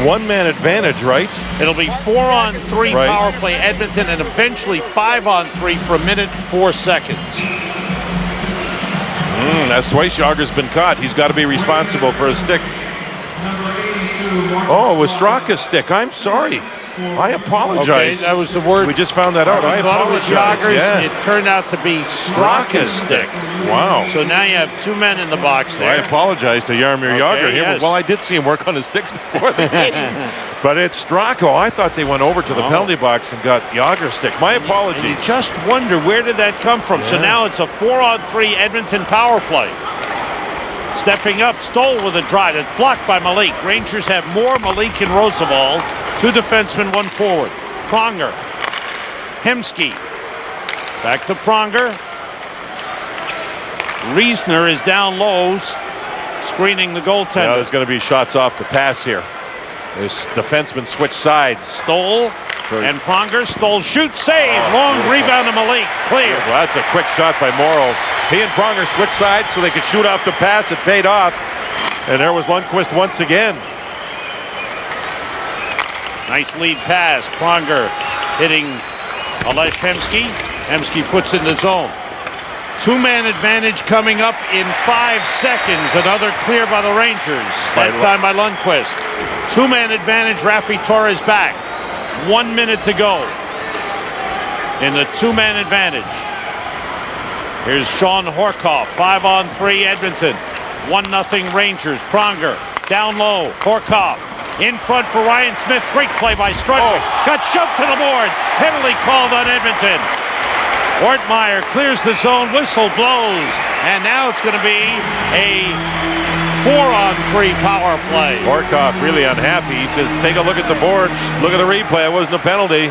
one-man advantage, right? It'll be 4-on-3 power play Edmonton, and eventually 5-on-3 for 1:04 seconds. That's twice Yager's been caught. He's got to be responsible for his sticks. Oh, it was Straka's stick. I'm sorry. I apologize. Okay, that was the word. We just found that out. I thought apologize. it was Yager's. Yeah. It turned out to be Straka's stick. Wow. So now you have 2 men in the box there. I apologize to Jaromir Jagr. Yes. Well, I did see him work on his sticks before the game. But it's Straka. I thought they went over to the penalty box and got Jagger's stick. My apologies. And you just wonder, where did that come from? So now it's a 4-on-3 Edmonton power play. Stepping up, Stoll with a drive. That's blocked by Malik. Rangers have more. Malik and Roosevelt. 2 defensemen, 1 forward. Pronger. Hemsky. Back to Pronger. Riesner is down low, screening the goaltender. Yeah, there's going to be shots off the pass here. This defenseman switch sides. Stoll and Pronger. Stoll shoots, save. Long rebound to Malik. Clear. Well, that's a quick shot by Morrow. He and Pronger switched sides so they could shoot off the pass. It paid off. And there was Lundqvist once again. Nice lead pass. Pronger hitting Alesh Hemsky. Hemsky puts in the zone. 2-man advantage coming up in 5 seconds. Another clear by the Rangers. That time by Lundqvist. 2-man advantage. Rafi Torres back. 1 minute to go in the 2-man advantage. Here's Sean Horkoff. 5-on-3 Edmonton. 1-0 Rangers. Pronger down low. Horkoff in front for Ryan Smith. Great play by Strudwick. Got shoved to the boards. Penalty called on Edmonton. Ortmeyer clears the zone. Whistle blows. And now it's going to be a 4-on-3 power play. Horkoff really unhappy. He says, take a look at the boards. Look at the replay. It wasn't a penalty.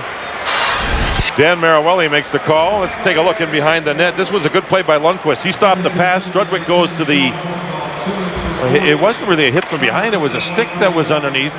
Dan Marawelli makes the call. Let's take a look in behind the net. This was a good play by Lundqvist. He stopped the pass. Strudwick goes to the... It wasn't really a hit from behind. It was a stick that was underneath.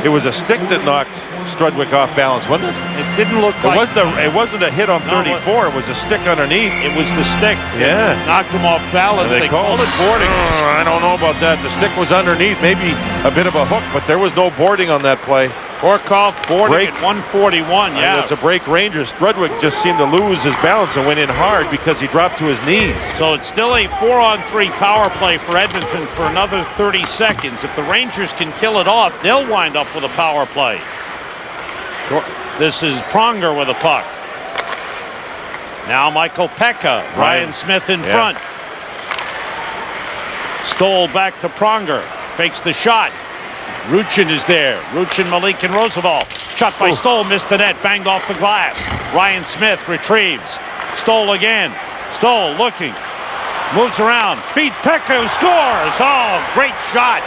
It was a stick that knocked Strudwick off balance, wasn't it? It didn't look like... It wasn't a hit on 34. It was a stick underneath. It was the stick that knocked him off balance. They called it boarding. I don't know about that. The stick was underneath. Maybe a bit of a hook, but there was no boarding on that play. Horkoff boarding at 141, yeah. It's a break Rangers. Strudwick just seemed to lose his balance and went in hard because he dropped to his knees. So it's still a 4-on-3 power play for Edmonton for another 30 seconds. If the Rangers can kill it off, they'll wind up with a power play. This is Pronger with a puck. Now Michael Pekka. Ryan Smith in front. Stoll back to Pronger. Fakes the shot. Ruchin is there. Ruchin, Malik, and Roosevelt. Shot by Stoll, missed the net, banged off the glass. Ryan Smith retrieves. Stoll again. Stoll looking. Moves around. Feeds Pekka, who scores. Oh, great shot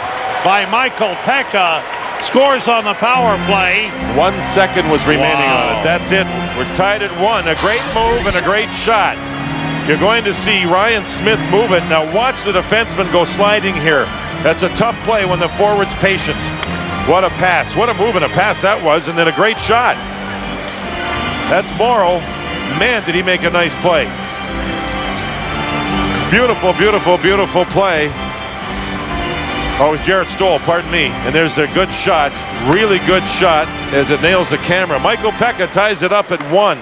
by Michael Pekka. scores on the power play. 1 second was remaining Wow. on it. That's it. We're tied at 1. A great move and a great shot. You're going to see Ryan Smith move it. Now watch the defenseman go sliding here. That's a tough play when the forward's patient. What a pass. What a move and a pass that was. And then a great shot. That's Morrow. Man, did he make a nice play. Beautiful, beautiful, beautiful play. Oh, it was Jarrett Stoll, pardon me. And there's their good shot. Really good shot as it nails the camera. Michael Pekka ties it up at 1.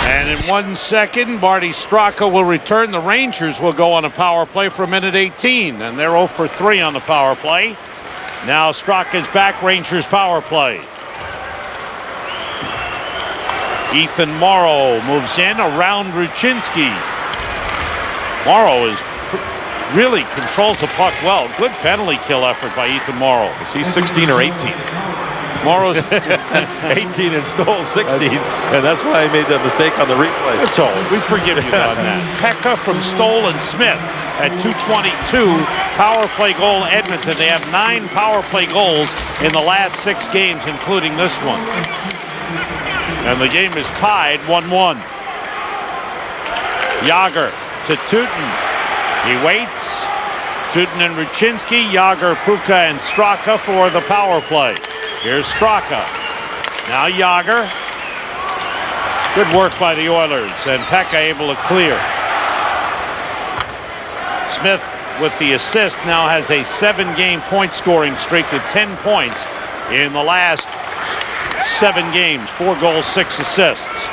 And in 1 second, Marty Straka will return. The Rangers will go on a power play for a minute 18. And they're 0 for 3 on the power play. Now Straka's back, Rangers power play. Ethan Morrow moves in around Ruchinski. Morrow really controls the puck well. Good penalty kill effort by Ethan Morrow. Is he 16 or 18? Morrow's 18 and Stoll 16, and that's why I made that mistake on the replay. That's all. We forgive you on that. Pekka from Stoll and Smith at 2:22. Power play goal Edmonton. They have 9 power play goals in the last 6 games, including this one. And the game is tied 1-1. Jágr to Teuton. He waits. Teuton and Ruchinski, Jágr, Puka, and Straka for the power play. Here's Straka. Now Jágr. Good work by the Oilers, and Pekka able to clear. Smith with the assist now has a 7-game point scoring streak with 10 points in the last 7 games. 4 goals, 6 assists.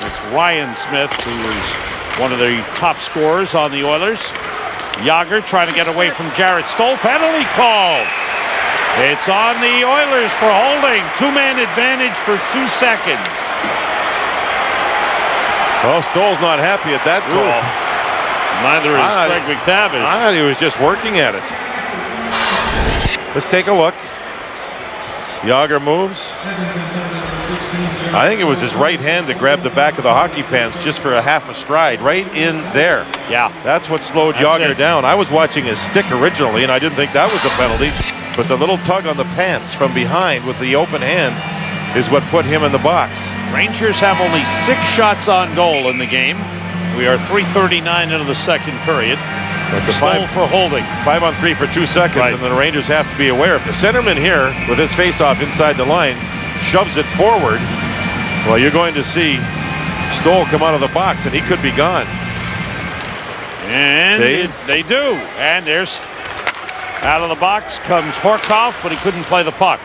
It's Ryan Smith, who is one of the top scorers on the Oilers. Jágr trying to get away from Jarrett Stoll. Penalty called. It's on the Oilers for holding. 2-man advantage for 2 seconds. Well, Stoll's not happy at that call. Neither is Greg McTavish. I thought he was just working at it. Let's take a look. Jágr moves. I think it was his right hand that grabbed the back of the hockey pants just for a half a stride, right in there. Yeah. That's what slowed Jágr down. I was watching his stick originally, and I didn't think that was a penalty. But the little tug on the pants from behind with the open hand is what put him in the box. Rangers have only 6 shots on goal in the game. We are 3:39 into the second period. That's a Stoll for holding. 5-on-3 for 2 seconds, Right. and the Rangers have to be aware. If the centerman here, with his face-off inside the line, shoves it forward, well, you're going to see Stoll come out of the box, and he could be gone. And they do. And there's out of the box comes Horkoff, but he couldn't play the puck.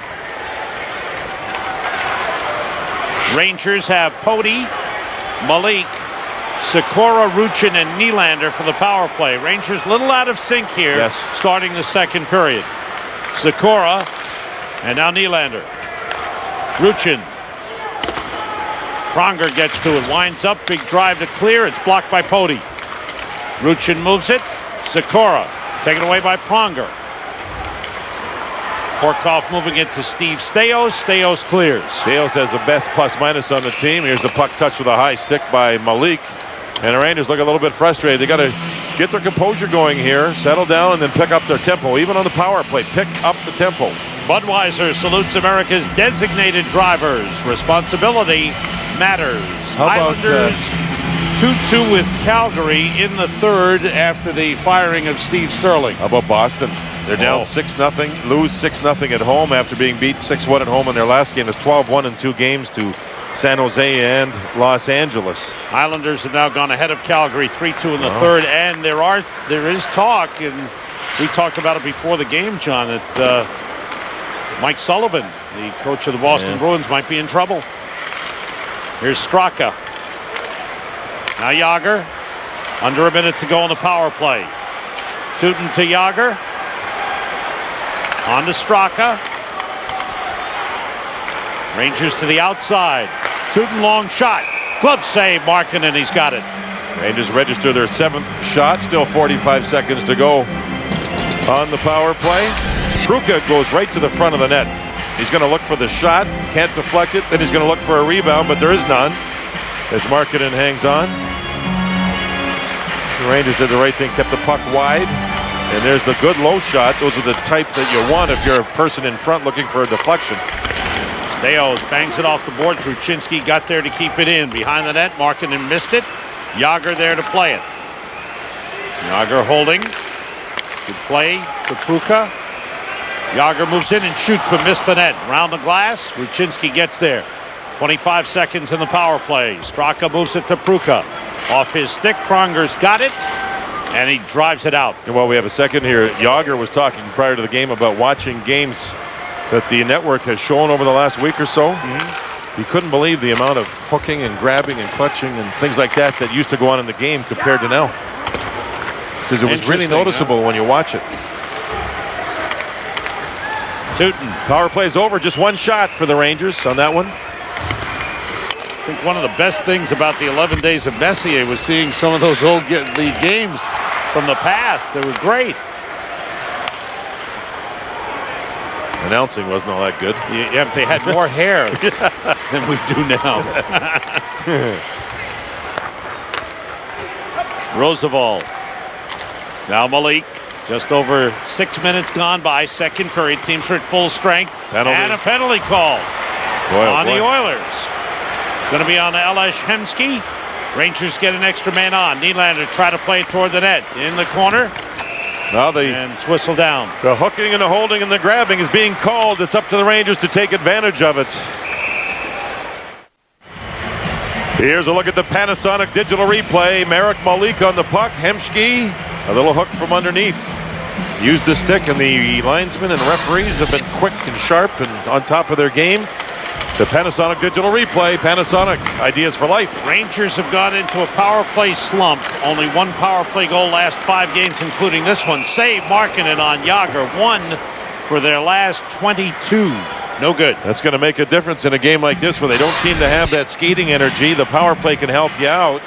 Rangers have Poti, Malik, Sikora, Ruchin, and Nylander for the power play. Rangers a little out of sync here, Yes. starting the second period. Sikora, and now Nylander. Ruchin. Pronger gets to it, winds up, big drive to clear. It's blocked by Poti. Ruchin moves it. Sikora taken away by Pronger. Horkoff moving it to Steve Staios. Staios clears. Staios has the best plus-minus on the team. Here's the puck touch with a high stick by Malik. And the Rangers look a little bit frustrated. They got to get their composure going here, settle down, and then pick up their tempo. Even on the power play, pick up the tempo. Budweiser salutes America's designated drivers. Responsibility matters. How about, Islanders 2-2 with Calgary in the third after the firing of Steve Sterling. How about Boston? They're down 6-0, lose 6-0 at home after being beat 6-1 at home in their last game. It's 12-1 in 2 games to San Jose and Los Angeles. Islanders have now gone ahead of Calgary 3-2 in the third, and there is talk, and we talked about it before the game, John, that Mike Sullivan, the coach of the Boston Bruins, might be in trouble. Here's Straka. Now Jágr. Under a minute to go on the power play. Teuton to Jágr. On to Straka. Rangers to the outside. Teuton long shot. Glove save, Markkanen, he's got it. Rangers register their 7th shot. Still 45 seconds to go on the power play. Kruka goes right to the front of the net. He's going to look for the shot. Can't deflect it. Then he's going to look for a rebound, but there is none as Markkanen hangs on. The Rangers did the right thing, kept the puck wide. And there's the good low shot. Those are the type that you want if you're a person in front looking for a deflection. Steos bangs it off the board. Ruchinski got there to keep it in. Behind the net, Markkanen missed it. Jágr there to play it. Jágr holding. Good play to Pruka. Jágr moves in and shoots but missed the net. Round the glass, Ruchinski gets there. 25 seconds in the power play. Straka moves it to Pruka. Off his stick, Pronger's got it, and he drives it out. And while we have a second here, Jágr was talking prior to the game about watching games that the network has shown over the last week or so. He couldn't believe the amount of hooking and grabbing and clutching and things like that that used to go on in the game compared to now. He says it was really noticeable when you watch it. Tooten. Power play's over. Just one shot for the Rangers on that one. I think one of the best things about the 11 days of Messier was seeing some of those old league games from the past. They were great. Announcing wasn't all that good. Yeah, they had more hair than we do now. Roosevelt. Now Malik. Just over 6 minutes gone by. Second period. Teams are at full strength. Penalty. And a penalty call on the Oilers. Going to be on Elias Hemsky. Rangers get an extra man on. Nylander try to play it toward the net. In the corner. Now and it's whistled down. The hooking and the holding and the grabbing is being called. It's up to the Rangers to take advantage of it. Here's a look at the Panasonic digital replay. Marek Malik on the puck. Hemsky, a little hook from underneath. Used the stick, and the linesmen and referees have been quick and sharp and on top of their game. The Panasonic digital replay. Panasonic, ideas for life. Rangers have gone into a power play slump. Only one power play goal last 5 games, including this one. Save Markkanen on Jágr. 1 for their last 22. No good. That's going to make a difference in a game like this where they don't seem to have that skating energy. The power play can help you out,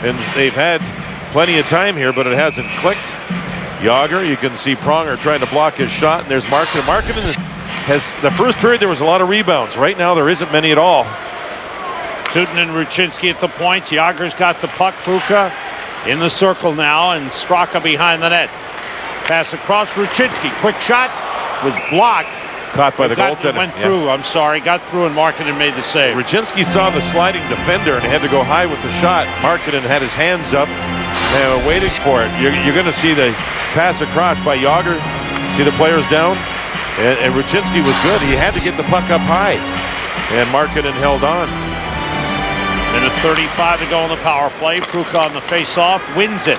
and they've had plenty of time here, but it hasn't clicked. Jágr, you can see Pronger trying to block his shot, and there's Markkanen. Markkanen has, the first period there was a lot of rebounds. Right now there isn't many at all. Tooten and Ruchinski at the points. Jágr's got the puck. Pruka in the circle now, and Straka behind the net. Pass across Ruchinski. Quick shot was blocked. Caught by the goaltender. Went through. I'm sorry. Got through, and Markkanen made the save. Ruchinski saw the sliding defender and had to go high with the shot. Markkanen had his hands up and waiting for it. You're going to see the pass across by Jágr. See the players down? And Ruchinski was good. He had to get the puck up high. And Markkanen held on. Minute 35 to go on the power play. Pruka on the face-off. Wins it.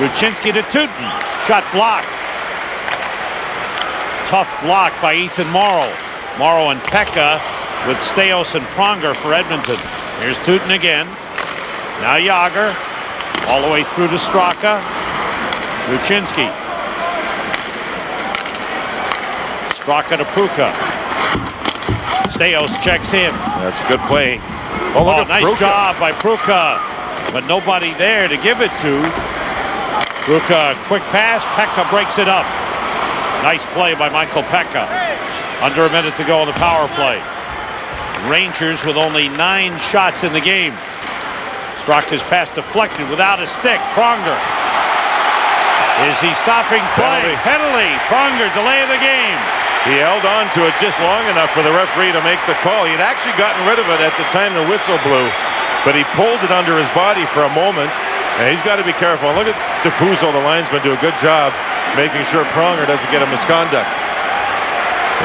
Ruchinski to Tooten. Shot blocked. Tough block by Ethan Morrow. Morrow and Pekka with Steos and Pronger for Edmonton. Here's Tooten again. Now Jágr. All the way through to Straka. Ruchinski. Straka to Pruka. Steos checks in. That's a good play. Oh, nice Pruka. Job by Pruka. But nobody there to give it to. Pruka, quick pass. Pekka breaks it up. Nice play by Michael Pekka. Under a minute to go on the power play. Rangers with only 9 shots in the game. Straka's pass deflected without a stick. Pronger. Is he stopping play? Penalty. Pronger, delay of the game. He held on to it just long enough for the referee to make the call. He had actually gotten rid of it at the time the whistle blew, but he pulled it under his body for a moment, and he's got to be careful. Look at DePuzzo, the linesman, do a good job making sure Pronger doesn't get a misconduct.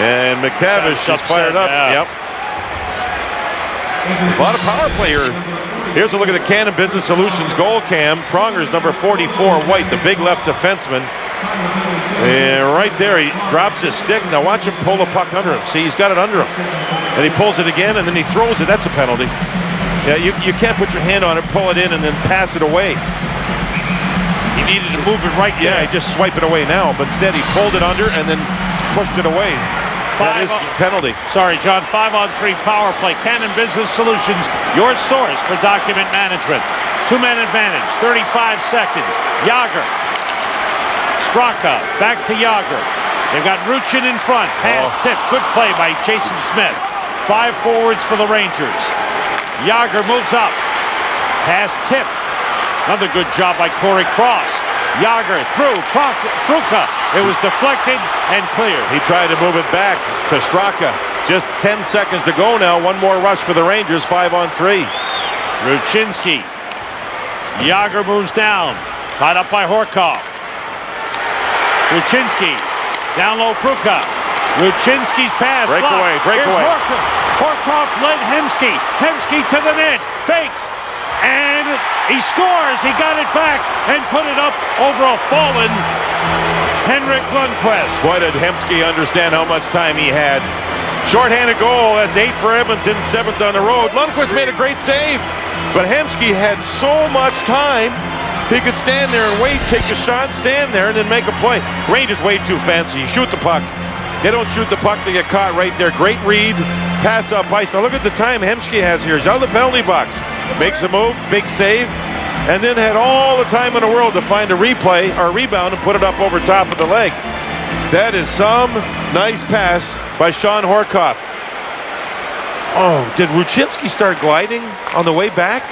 And McTavish is fired up. Yeah. Yep. A lot of power play here. Here's a look at the Cannon Business Solutions goal cam. Pronger's number 44, White, the big left defenseman. And right there, he drops his stick. Now watch him pull the puck under him. See, he's got it under him. And he pulls it again, and then he throws it. That's a penalty. Yeah, you can't put your hand on it, pull it in, and then pass it away. He needed to move it right there. Yeah, he just swipe it away now. But instead, he pulled it under and then pushed it away. That is penalty. Sorry, John. 5-on-3 power play. Cannon Business Solutions, your source for document management. 2-man advantage. 35 seconds. Jágr. Straka. Back to Jágr. They've got Ruchin in front. Pass tip. Good play by Jason Smith. 5 forwards for the Rangers. Jágr moves up. Pass tip. Another good job by Corey Cross. Yager through Pruka. It was deflected and cleared. He tried to move it back to Straka. Just 10 seconds to go now. One more rush for the Rangers, 5-on-3. Ruchinski. Yager moves down. Tied up by Horkoff. Ruchinski. Down low Pruka. Ruchinski's pass. Breakaway. Horkoff led Hemsky. Hemsky to the net. Fakes. And he scores. He got it back and put it up over a fallen Henrik Lundqvist. Boy, did Hemsky understand how much time he had. Shorthanded goal. That's 8 for Edmonton, 7th on the road. Lundqvist made a great save, but Hemsky had so much time. He could stand there and wait, take a shot, stand there, and then make a play. Rangers way too fancy. Shoot the puck. They don't shoot the puck. They get caught right there. Great read. Pass up ice. Now look at the time Hemsky has here. He's out of the penalty box. Makes a move, big save, and then had all the time in the world to find a replay or a rebound and put it up over top of the leg. That is some nice pass by Sean Horkoff. Oh, did Ruchinski start gliding on the way back?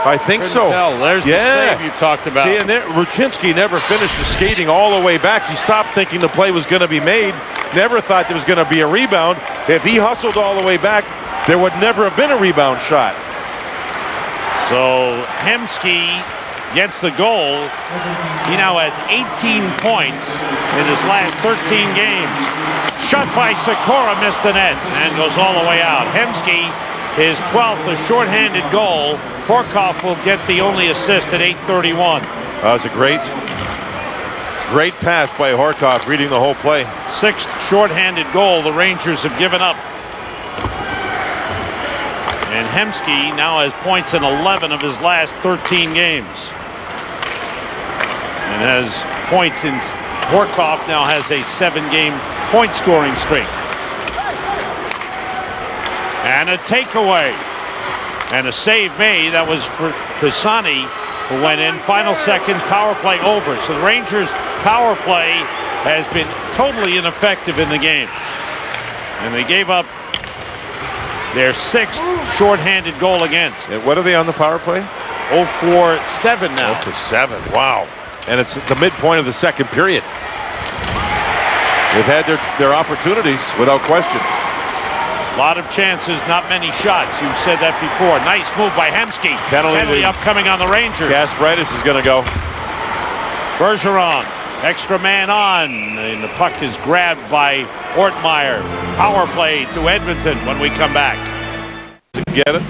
I think so. Tell. There's the save you talked about. See, and there, Ruchinski never finished the skating all the way back. He stopped thinking the play was going to be made. Never thought there was going to be a rebound. If he hustled all the way back, there would never have been a rebound shot. So Hemsky gets the goal. He now has 18 points in his last 13 games. Shot by Sikora, missed the net and goes all the way out. Hemsky, his 12th, a shorthanded goal. Horkoff will get the only assist at 8:31. That was a great pass by Horkoff, reading the whole play. 6th shorthanded goal the Rangers have given up. And Hemsky now has points in 11 of his last 13 games. And has points in... Horkoff now has a 7-game point scoring streak. And a takeaway. And a save made. That was for Pisani, who went in. Final seconds, power play over. So the Rangers' power play has been totally ineffective in the game. And they gave up their 6th shorthanded goal against. And what are they on the power play? 0-for-7 now. 0-for-7, wow. And it's the midpoint of the second period. They've had their opportunities without question. A lot of chances, not many shots. You said that before. Nice move by Hemsky. Penalty upcoming on the Rangers. Kasparaitis is going to go. Bergeron, extra man on, and the puck is grabbed by Ortmeyer. Power play to Edmonton when we come back. Get it.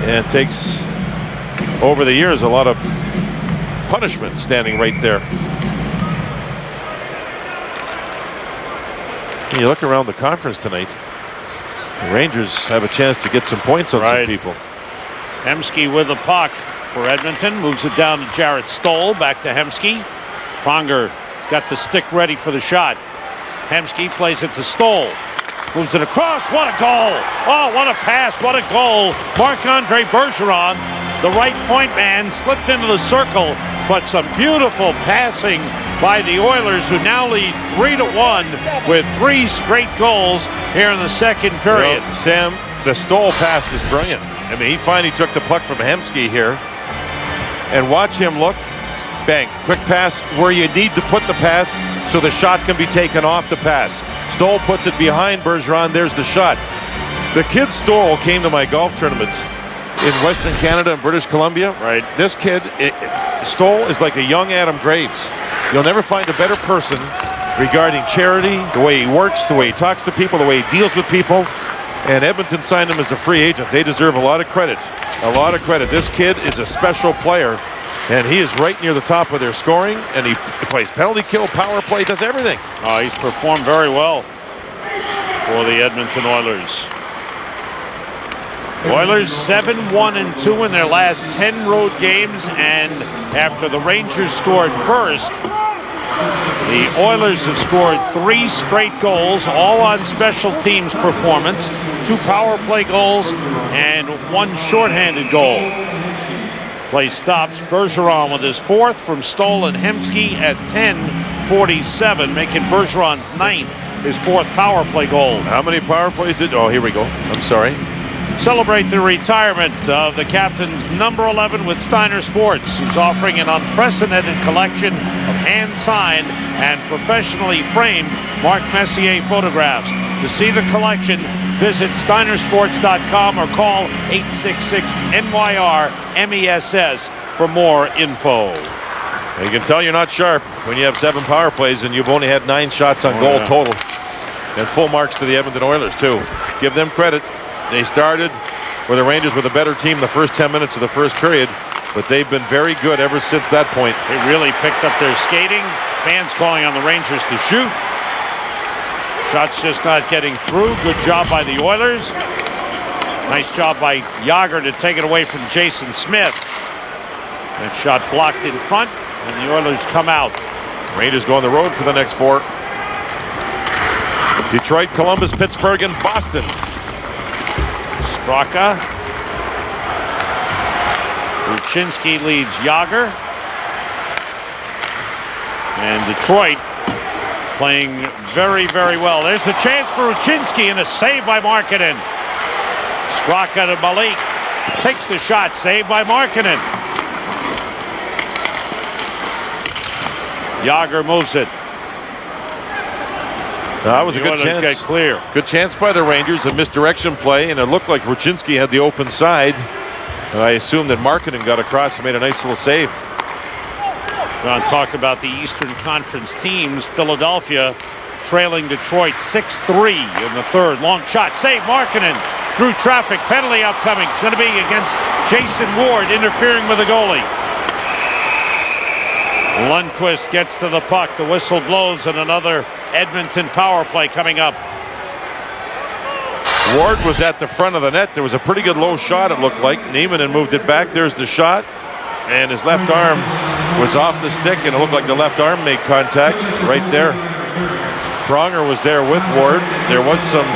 And it takes, over the years, a lot of punishment standing right there. When you look around the conference tonight, the Rangers have a chance to get some points on some people. Hemsky with the puck for Edmonton. Moves it down to Jarrett Stoll. Back to Hemsky. Ponger's got the stick ready for the shot. Hemsky plays it to Stoll. Moves it across. What a goal! Oh, what a pass. What a goal. Marc-Andre Bergeron, the right point man, slipped into the circle, but some beautiful passing by the Oilers, who now lead 3-1 with 3 straight goals here in the second period. You know, Sam, the Stoll pass is brilliant. I mean, he finally took the puck from Hemsky here. And watch him look. Bang. Quick pass where you need to put the pass so the shot can be taken off the pass. Stoll puts it behind Bergeron. There's the shot. The kid Stoll came to my golf tournament in Western Canada and British Columbia. Right. This kid, Stoll is like a young Adam Graves. You'll never find a better person regarding charity, the way he works, the way he talks to people, the way he deals with people. And Edmonton signed him as a free agent. They deserve a lot of credit. A lot of credit. This kid is a special player, and he is right near the top of their scoring, and he plays penalty kill, power play, does everything. Oh, he's performed very well for the Edmonton Oilers. Oilers 7-1-2 in their last 10 road games, and after the Rangers scored first, the Oilers have scored 3 straight goals, all on special teams performance, 2 power play goals, and 1 shorthanded goal. Play stops. Bergeron with his 4th from Stoll and Hemsky at 10:47, making Bergeron's 9th, his 4th power play goal. How many power plays did? Oh, here we go. I'm sorry. Celebrate the retirement of the captain's number 11 with Steiner Sports, who's offering an unprecedented collection of hand-signed and professionally framed Mark Messier photographs. To see the collection, visit steinersports.com or call 866-NYR-MESS for more info. You can tell you're not sharp when you have 7 power plays and you've only had 9 shots on goal total. And full marks to the Edmonton Oilers, too. Give them credit. They started where the Rangers were the better team the first 10 minutes of the first period, but they've been very good ever since that point. They really picked up their skating. Fans calling on the Rangers to shoot. Shots just not getting through. Good job by the Oilers. Nice job by Jágr to take it away from Jason Smith. That shot blocked in front, and the Oilers come out. Rangers go on the road for the next 4. Detroit, Columbus, Pittsburgh, and Boston. Straka. Ruchinski leads Jágr. And Detroit playing very, very well. There's a chance for Ruchinski and a save by Markkanen. Straka to Malik. Takes the shot. Saved by Markkanen. Jágr moves it. That was a good chance. Get clear. Good chance by the Rangers, a misdirection play, and it looked like Ruchinski had the open side. And I assume that Markkanen got across and made a nice little save. John talked about the Eastern Conference teams. Philadelphia trailing Detroit 6-3 in the third. Long shot. Save Markkanen through traffic. Penalty upcoming. It's going to be against Jason Ward, interfering with the goalie. Lundqvist gets to the puck. The whistle blows, and another Edmonton power play coming up. Ward was at the front of the net. There was a pretty good low shot, it looked like. Niemanen moved it back. There's the shot. And his left arm was off the stick, and it looked like the left arm made contact right there. Pronger was there with Ward. There was some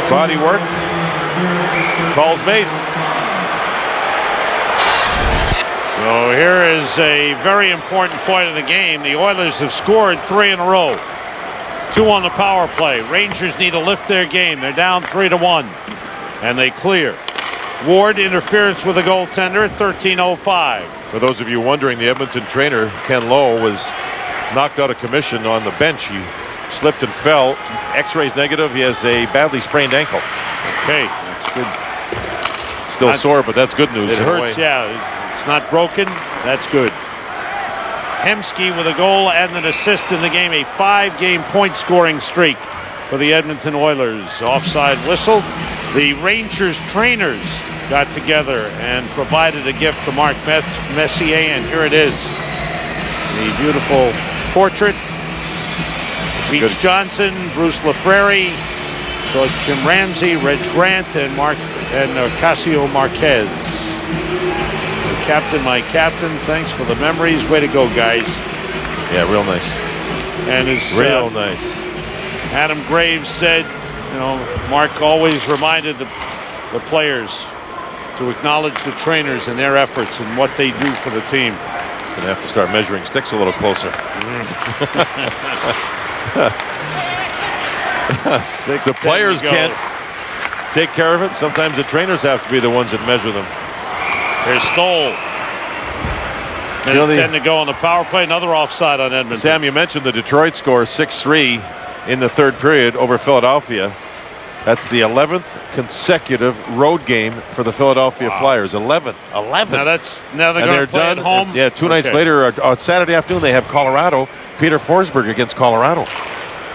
body work. Calls made. So here is a very important point of the game. The Oilers have scored 3 in a row. 2 on the power play. Rangers need to lift their game. They're down 3-1, and they clear. Ward interference with the goaltender at 13:05. For those of you wondering, the Edmonton trainer, Ken Lowe, was knocked out of commission on the bench. He slipped and fell. X-rays negative. He has a badly sprained ankle. Okay, that's good. Still sore, but that's good news. It hurts, yeah. It's not broken. That's good. Hemsky with a goal and an assist in the game. A 5-game point scoring streak for the Edmonton Oilers. Offside whistle. The Rangers trainers got together and provided a gift to Mark Messier, and here it is. The beautiful portrait. Beach Johnson, Bruce LaFrere, so it's Jim Ramsey, Reg Grant, and Ocasio Marquez. Captain, my captain, thanks for the memories. Way to go, guys. Yeah, real nice. And it's real nice. Adam Graves said, you know, Mark always reminded the players to acknowledge the trainers and their efforts and what they do for the team. Gonna have to start measuring sticks a little closer. The players can't take care of it. Sometimes the trainers have to be the ones that measure them. Here's Stoll. Minute 10 to go on the power play. Another offside on Edmonton. Sam, you mentioned the Detroit score 6-3 in the third period over Philadelphia. That's the 11th consecutive road game for the Philadelphia Flyers. 11. Now they're going to play done at home. Yeah, 2 nights later on Saturday afternoon they have Colorado. Peter Forsberg against Colorado.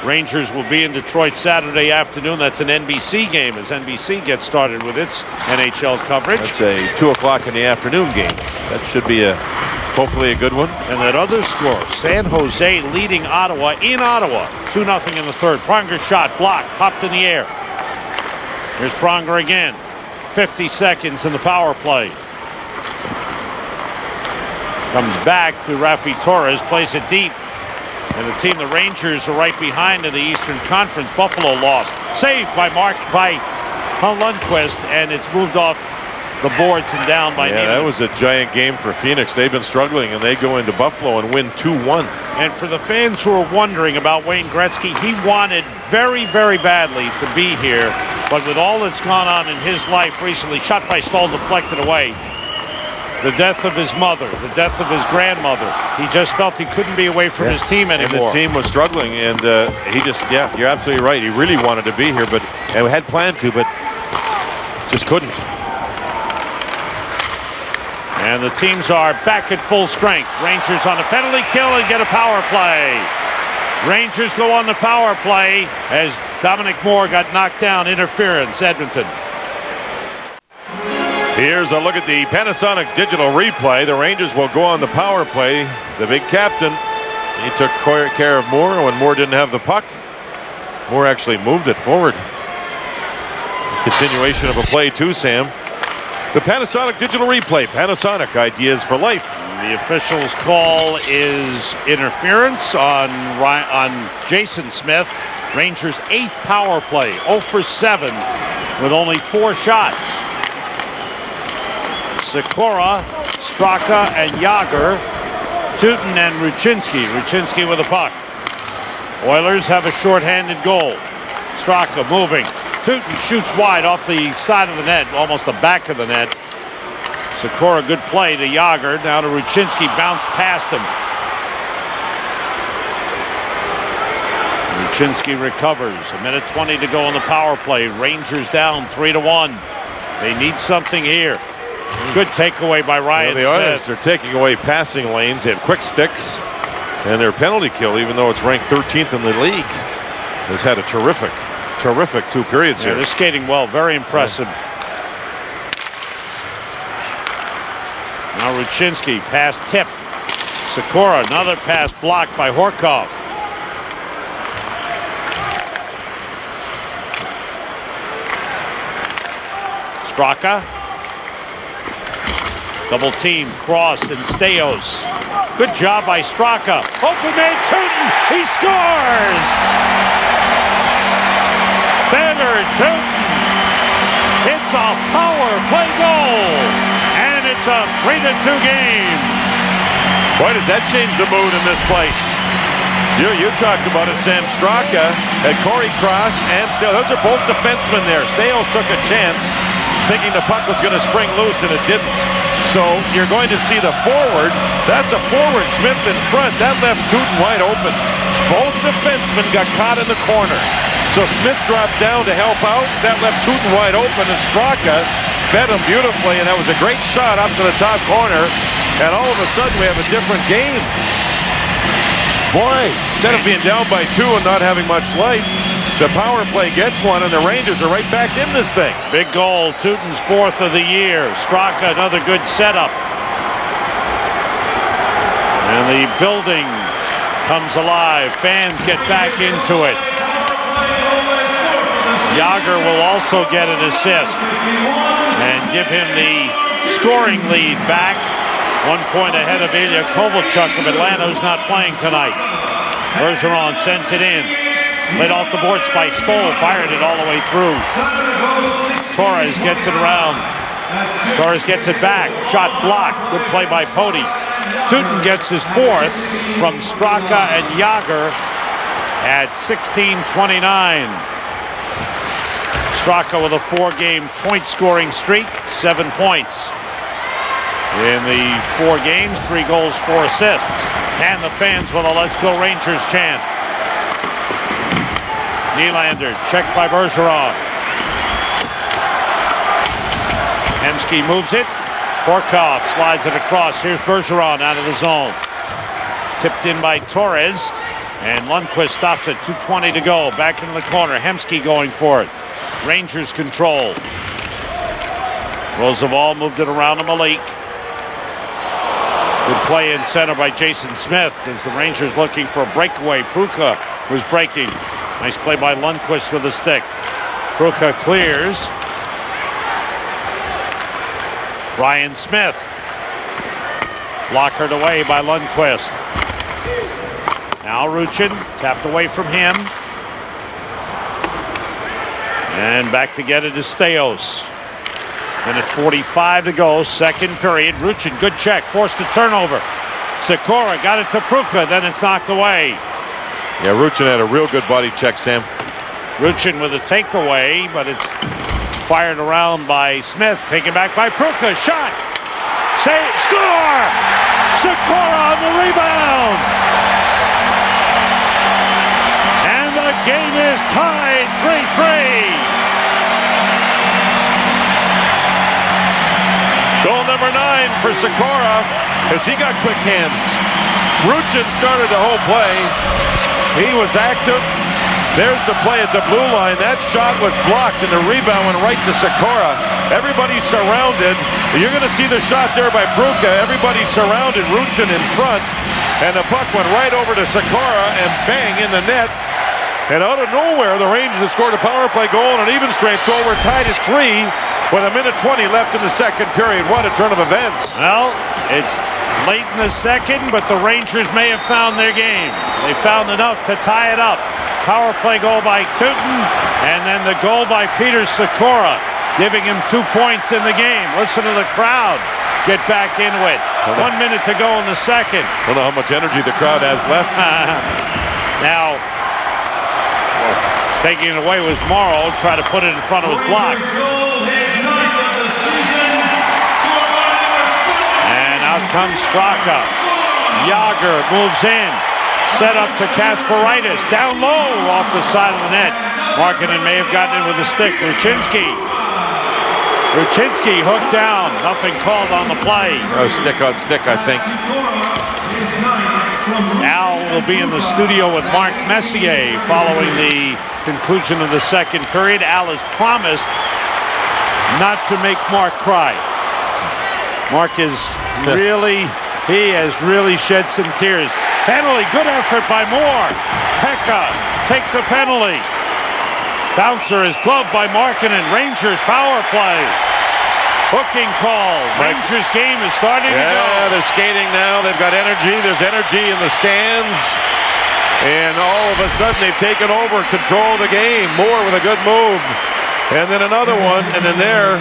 Rangers will be in Detroit Saturday afternoon. That's an NBC game as NBC gets started with its NHL coverage. That's a 2 o'clock in the afternoon game. That should be hopefully a good one. And that other score, San Jose leading Ottawa in Ottawa. 2-0 in the third. Pronger shot blocked, popped in the air. Here's Pronger again. 50 seconds in the power play. Comes back to Rafi Torres, plays it deep. And the team, the Rangers, are right behind in the Eastern Conference. Buffalo lost. Saved by Lundqvist, and it's moved off the boards and down by Niemanen. That was a giant game for Phoenix. They've been struggling, and they go into Buffalo and win 2-1. And for the fans who are wondering about Wayne Gretzky, he wanted very, very badly to be here, But with all that's gone on in his life recently, shot by Stoll deflected away. The death of his mother, the death of his grandmother. He just felt he couldn't be away from his team anymore. And the team was struggling, and he just, you're absolutely right. He really wanted to be here, and had planned to, but just couldn't. And the teams are back at full strength. Rangers on a penalty kill and get a power play. Rangers go on the power play as Dominic Moore got knocked down. Interference, Edmonton. Here's a look at the Panasonic digital replay. The Rangers will go on the power play. The big captain, he took care of Moore when Moore didn't have the puck. Moore actually moved it forward. Continuation of a play too, Sam. The Panasonic digital replay. Panasonic, ideas for life. The official's call is interference on Jason Smith. Rangers' 8th power play, 0 for 7 with only 4 shots. Sikora, Straka, and Jágr, Teuton and Ruchinski. Ruchinski with a puck. Oilers have a shorthanded goal. Straka moving. Teuton shoots wide off the side of the net, almost the back of the net. Sikora, good play to Jágr. Now to Ruchinski, bounced past him. Ruchinski recovers. 1:20 to go on the power play. Rangers down 3-1. They need something here. Good takeaway by Ryan the Smith. Oilers are taking away passing lanes. They have quick sticks, and their penalty kill, even though it's ranked 13th in the league, has had a terrific 2 periods here. They're skating well, very impressive. Now Ruchinski, pass tipped. Sikora, another pass blocked by Horkoff. Straka. Double team, Cross and Staios. Good job by Straka. Open man, Teuton, he scores! Vander Teuton hits a power play goal, and it's a 3-2 game. Boy, does that change the mood in this place. You talked about it, Sam. Straka had Corey Cross and Staios. Those are both defensemen there. Staios took a chance, thinking the puck was going to spring loose, and it didn't. So you're going to see the forward. That's a forward. Smith in front. That left Teuton wide open. Both defensemen got caught in the corner. So Smith dropped down to help out. That left Teuton wide open, and Straka fed him beautifully, and that was a great shot up to the top corner. And all of a sudden, we have a different game. Boy, instead of being down by 2 and not having much life, the power play gets one, and the Rangers are right back in this thing. Big goal, Teuton's 4th of the year. Straka, another good setup. And the building comes alive. Fans get back into it. Jágr will also get an assist and give him the scoring lead back. 1 point ahead of Ilya Kovalchuk of Atlanta, who's not playing tonight. Bergeron sends it in. Laid off the boards by Stoll, fired it all the way through. Torres gets it around. Torres gets it back. Shot blocked. Good play by Poti. Teuton gets his 4th from Straka and Jágr at 16:29. Straka with a 4-game point-scoring streak, 7 points. In the 4 games, 3 goals, 4 assists. And the fans with a Let's Go Rangers chant. Nylander, checked by Bergeron. Hemsky moves it. Horkoff slides it across. Here's Bergeron out of the zone. Tipped in by Torres. And Lundqvist stops it. 2:20 to go. Back into the corner. Hemsky going for it. Rangers control. Roosevelt moved it around to Malik. Good play in center by Jason Smith as the Rangers looking for a breakaway. Pruka was breaking. Nice play by Lundqvist with a stick. Pruka clears. Ryan Smith. Blockered away by Lundqvist. Now Ruchin tapped away from him. And back to get it is Staios. Minute 45 to go, 2nd period. Ruchin, good check, forced a turnover. Sikora got it to Pruka, then it's knocked away. Yeah, Ruchin had a real good body check, Sam. Ruchin with a takeaway, but it's fired around by Smith. Taken back by Pruka. Shot. Save. Score! Sikora on the rebound. And the game is tied 3-3. Goal number 9 for Sikora as he got quick hands. Ruchin started the whole play. He was active. There's the play at the blue line. That shot was blocked and the rebound went right to Sikora. Everybody's surrounded. You're going to see the shot there by Pruka. Everybody's surrounded. Ruchin in front. And the puck went right over to Sikora and bang in the net. And out of nowhere, the Rangers have scored a power play goal and an even strength goal. We're tied at 3 with 1:20 left in the second period. What a turn of events. Well, it's late in the second, but the Rangers may have found their game. They found enough to tie it up. Power play goal by Tootin, and then the goal by Peter Sikora, giving him 2 points in the game. Listen to the crowd get back into it. 1 minute to go in the second. I don't know how much energy the crowd has left. Now, taking it away was Morrow, try to put it in front of his block. And out comes Straka. Yager moves in. Set up to Kasparaitis. Down low off the side of the net. Markkanen may have gotten in with a stick. Ruchinski hooked down. Nothing called on the play. Oh, stick on stick, I think. Al will be in the studio with Mark Messier following the conclusion of the second period. Al has promised not to make Mark cry. Mark is he has really shed some tears. Penalty, good effort by Moore. Pekka takes a penalty. Bouncer is gloved by Markkanen. Rangers power play. Hooking call. Rangers game is starting to go. Yeah, they're skating now. They've got energy. There's energy in the stands. And all of a sudden they've taken over control of the game. Moore with a good move. And then another one. And then there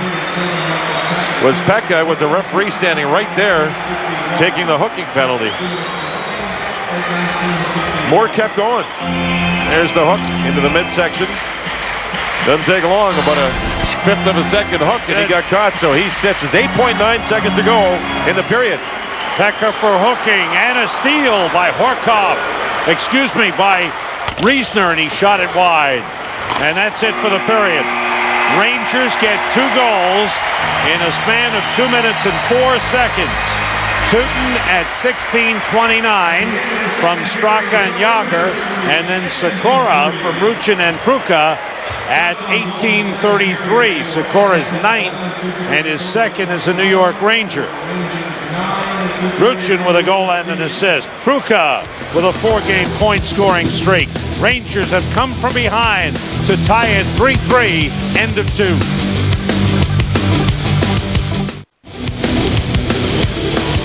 was Pekka with the referee standing right there taking the hooking penalty. Moore kept going. There's the hook into the midsection. Doesn't take long, about a fifth of a second hook, and he got caught, so he sits. It's 8.9 seconds to go in the period. Pekka for hooking, and a steal by by Riesner, and he shot it wide. And that's it for the period. Rangers get 2 goals in a span of 2 minutes and 4 seconds. Tootin at 16:29 from Straka and Yager, and then Sikora from Ruchin and Pruka at 18:33. Sikora's 9th and his 2nd as a New York Ranger. Ruchin with a goal and an assist. Pruka with a 4-game point scoring streak. Rangers have come from behind to tie it 3-3, end of 2.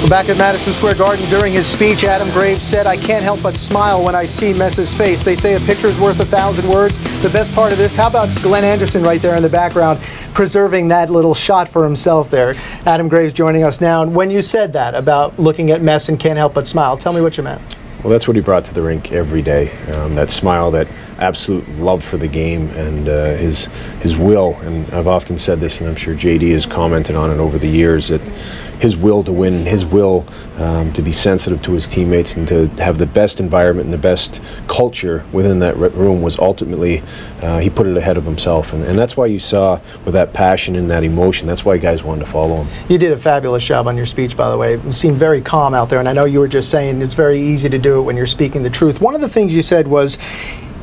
Back at Madison Square Garden during his speech, Adam Graves said, "I can't help but smile when I see Mess's face. They say a picture's worth 1,000 words. The best part of this, how about Glenn Anderson right there in the background, preserving that little shot for himself there." Adam Graves joining us now. And when you said that about looking at Mess and can't help but smile, tell me what you meant. Well, that's what he brought to the rink every day. That smile, that absolute love for the game, and his will. And I've often said this, and I'm sure JD has commented on it over the years, that his will to win, his will to be sensitive to his teammates and to have the best environment and the best culture within that room was ultimately, he put it ahead of himself. And that's why you saw with that passion and that emotion, that's why guys wanted to follow him. You did a fabulous job on your speech, by the way. It seemed very calm out there, and I know you were just saying it's very easy to do it when you're speaking the truth. One of the things you said was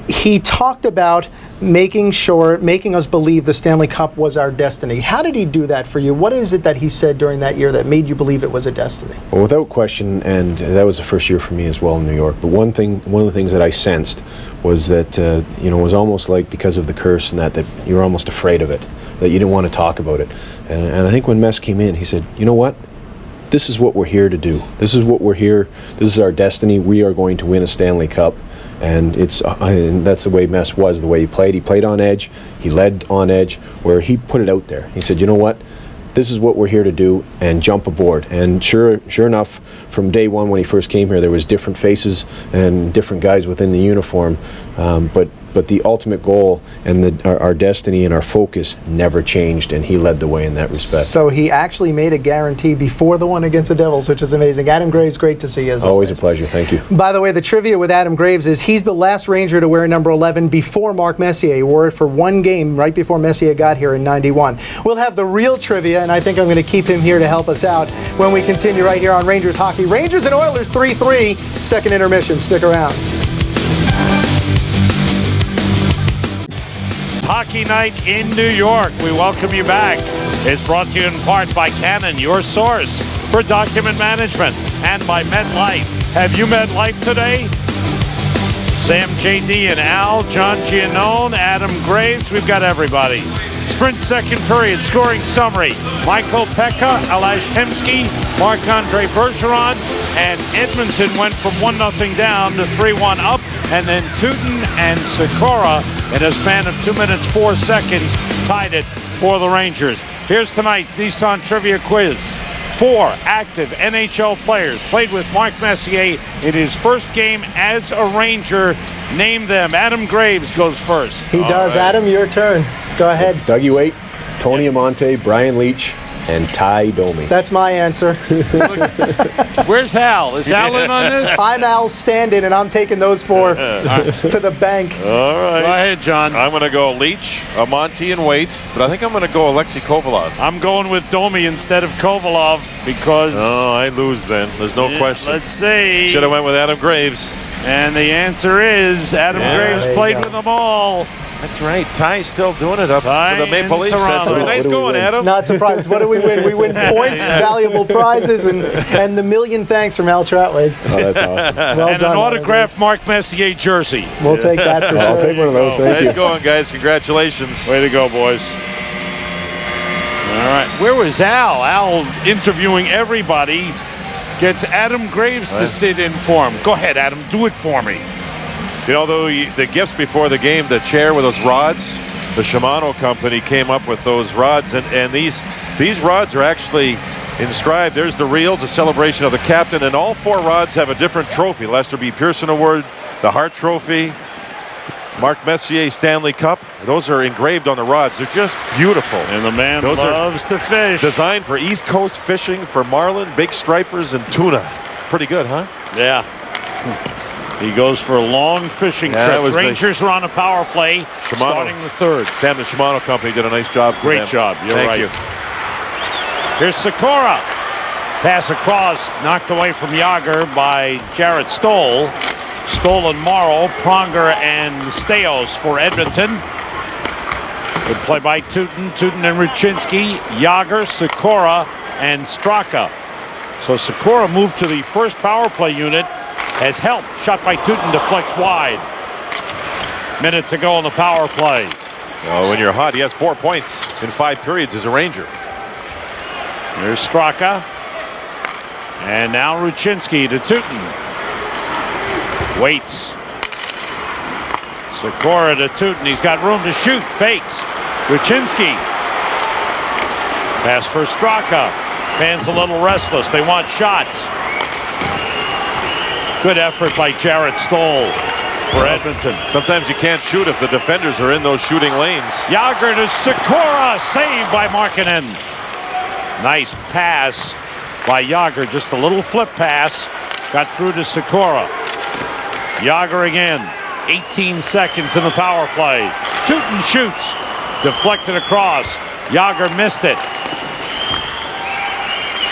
he talked about making us believe the Stanley Cup was our destiny. How did he do that for you? What is it that he said during that year that made you believe it was a destiny? Well, without question, and that was the first year for me as well in New York, but one of the things that I sensed was that, it was almost like because of the curse and that you were almost afraid of it, that you didn't want to talk about it. And I think when Mess came in, he said, you know what? This is what we're here to do. This is what we're here. This is our destiny. We are going to win a Stanley Cup. And that's the way Mess was, the way he played. He played on edge. He led on edge, where he put it out there. He said, you know what? This is what we're here to do, and jump aboard. And sure enough, from day one when he first came here, there was different faces and different guys within the uniform. But but the ultimate goal and our destiny and our focus never changed, and he led the way in that respect. So he actually made a guarantee before the one against the Devils, which is amazing. Adam Graves, great to see you as always a pleasure. Thank you. By the way, the trivia with Adam Graves is he's the last Ranger to wear number 11 before Mark Messier. He wore it for one game right before Messier got here in '91. We'll have the real trivia, and I think I'm going to keep him here to help us out when we continue right here on Rangers Hockey. Rangers and Oilers 3-3, second intermission. Stick around. Hockey Night in New York. We welcome you back. It's brought to you in part by Canon, your source for document management, and by MetLife. Have you met Life today? Sam, JD, and Al, John Giannone, Adam Graves, we've got everybody. Sprint second period scoring summary. Michael Pekka, Alash Hemsky, Marc-Andre Bergeron, and Edmonton went from 1-0 down to 3-1 up, and then Tootin and Sikora in a span of 2 minutes 4 seconds tied it for the Rangers. Here's tonight's Nissan Trivia Quiz. 4 active NHL players played with Mark Messier in his first game as a Ranger. Name them. Adam Graves goes first. He does. Right. Adam, your turn. Go ahead. Dougie Waite, Tony Amonte, Brian Leach, and Ty Domi. That's my answer. Where's Al? Is Al in on this? I'm Al's stand-in, and I'm taking those 4 to the bank. All right. Go ahead, John. I'm going to go Leach, Amonte, and Waite, but I think I'm going to go Alexei Kovalov. I'm going with Domi instead of Kovalov because... Oh, I lose then. There's no question. Let's see. Should have went with Adam Graves. And the answer is Adam Graves played with them all. That's right. Ty's still doing it up for the Maple Leafs. Toronto. Nice going, Adam. Not surprised. What do we win? We win points, valuable prizes, and the million thanks from Al Troutway. Oh, that's awesome. Well and done, an autographed Mark Messier jersey. We'll take that for sure. I'll take one of those. Thank you. Nice going, guys. Congratulations. Way to go, boys. All right. Where was Al? Al interviewing everybody. Gets Adam Graves to sit in for him. Go ahead, Adam. Do it for me. You know, the gifts before the game, the chair with those rods, the Shimano company came up with those rods, and these rods are actually inscribed. There's the reels, a celebration of the captain, and all 4 rods have a different trophy. Lester B. Pearson Award, the Hart Trophy, Mark Messier Stanley Cup. Those are engraved on the rods. They're just beautiful. And the man loves to fish. Designed for East Coast fishing, for marlin, big stripers, and tuna. Pretty good, huh? Yeah. He goes for long fishing trips. Rangers are on a power play, starting the 3rd. Sam, the Shimano company did a nice job. Great job. You're right. You. Here's Sikora. Pass across, knocked away from Jágr by Jarrett Stoll. Stoll and Morrow, Pronger and Steos for Edmonton. Good play by Tootin and Ruchinski, Jágr, Sikora, and Straka. So Sikora moved to the first power play unit. Has helped. Shot by Tootin deflects wide. Minute to go on the power play. Oh, when you're hot, he has 4 points in 5 periods as a Ranger. Here's Straka. And now Ruchinski to Tootin. Waits. Sikora to Tootin. He's got room to shoot. Fakes. Ruchinski. Pass for Straka. Fans a little restless. They want shots. Good effort by Jarrett Stoll for Edmonton. Sometimes you can't shoot if the defenders are in those shooting lanes. Jágr to Sikora, saved by Markkanen. Nice pass by Jágr, just a little flip pass. Got through to Sikora. Jágr again, 18 seconds in the power play. Tootin shoots, deflected across. Jágr missed it.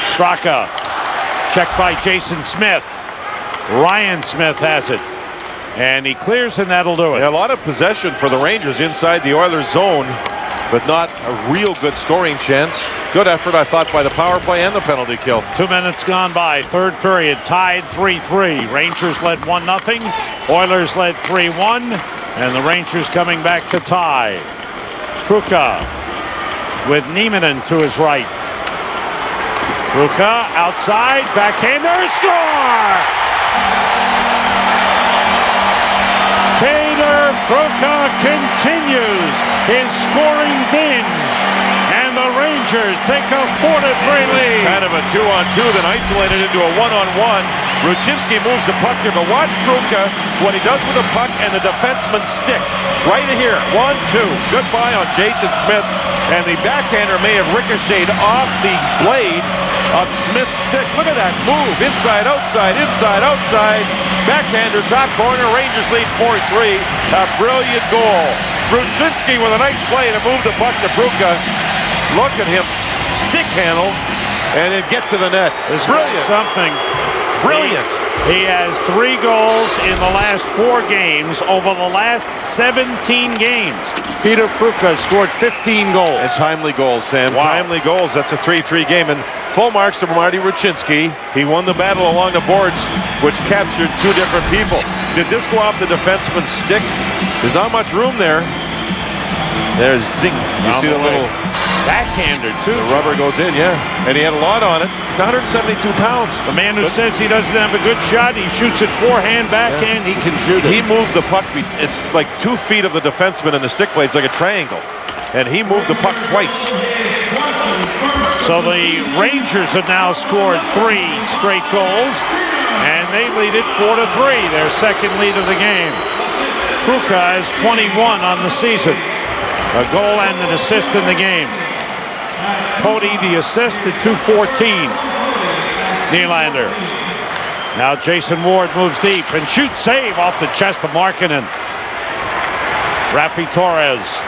Straka, checked by Jason Smith. Ryan Smith has it, and he clears, and that'll do it. Yeah, a lot of possession for the Rangers inside the Oilers zone, but not a real good scoring chance. Good effort, I thought, by the power play and the penalty kill. 2 minutes gone by, 3rd period, tied 3-3. Rangers led 1-0, Oilers led 3-1, and the Rangers coming back to tie. Kruka with Nieminen to his right. Kruka outside, backhander, score! Peter Kruka continues his scoring binge, and the Rangers take a 4-3 lead. Kind of a 2-on-2, then isolated into a 1-on-1. Rucinski moves the puck here, but watch Pruka, what he does with the puck and the defenseman's stick. Right here, 1-2. Goodbye on Jason Smith. And the backhander may have ricocheted off the blade of Smith's stick. Look at that move. Inside, outside, inside, outside. Backhander, top corner. Rangers lead 4-3. A brilliant goal. Rucinski with a nice play to move the puck to Pruka. Look at him stick handle and then get to the net. It's brilliant. Something. Brilliant. He has 3 goals in the last 4 games over the last 17 games. Peter Pruka scored 15 goals. And timely goals, Sam. Wow. Timely goals. That's a 3-3 game. And full marks to Marty Rucinski. He won the battle along the boards, which captured 2 different people. Did this go off the defenseman's stick? There's not much room there. There's zing. You see the little backhander too. The rubber goes in, yeah. And he had a lot on it. It's 172 pounds. The man who says he doesn't have a good shot, he shoots it forehand, backhand, he can shoot it. He moved the puck. It's like 2 feet of the defenseman and the stick blade's like a triangle. And he moved the puck twice. So the Rangers have now scored 3 straight goals, and they lead it 4-3, their second lead of the game. Pruka has 21 on the season. A goal and an assist in the game. Cody the assist at 2:14. Nylander. Now Jason Ward moves deep and shoots save off the chest of Markkanen. Raffi Torres.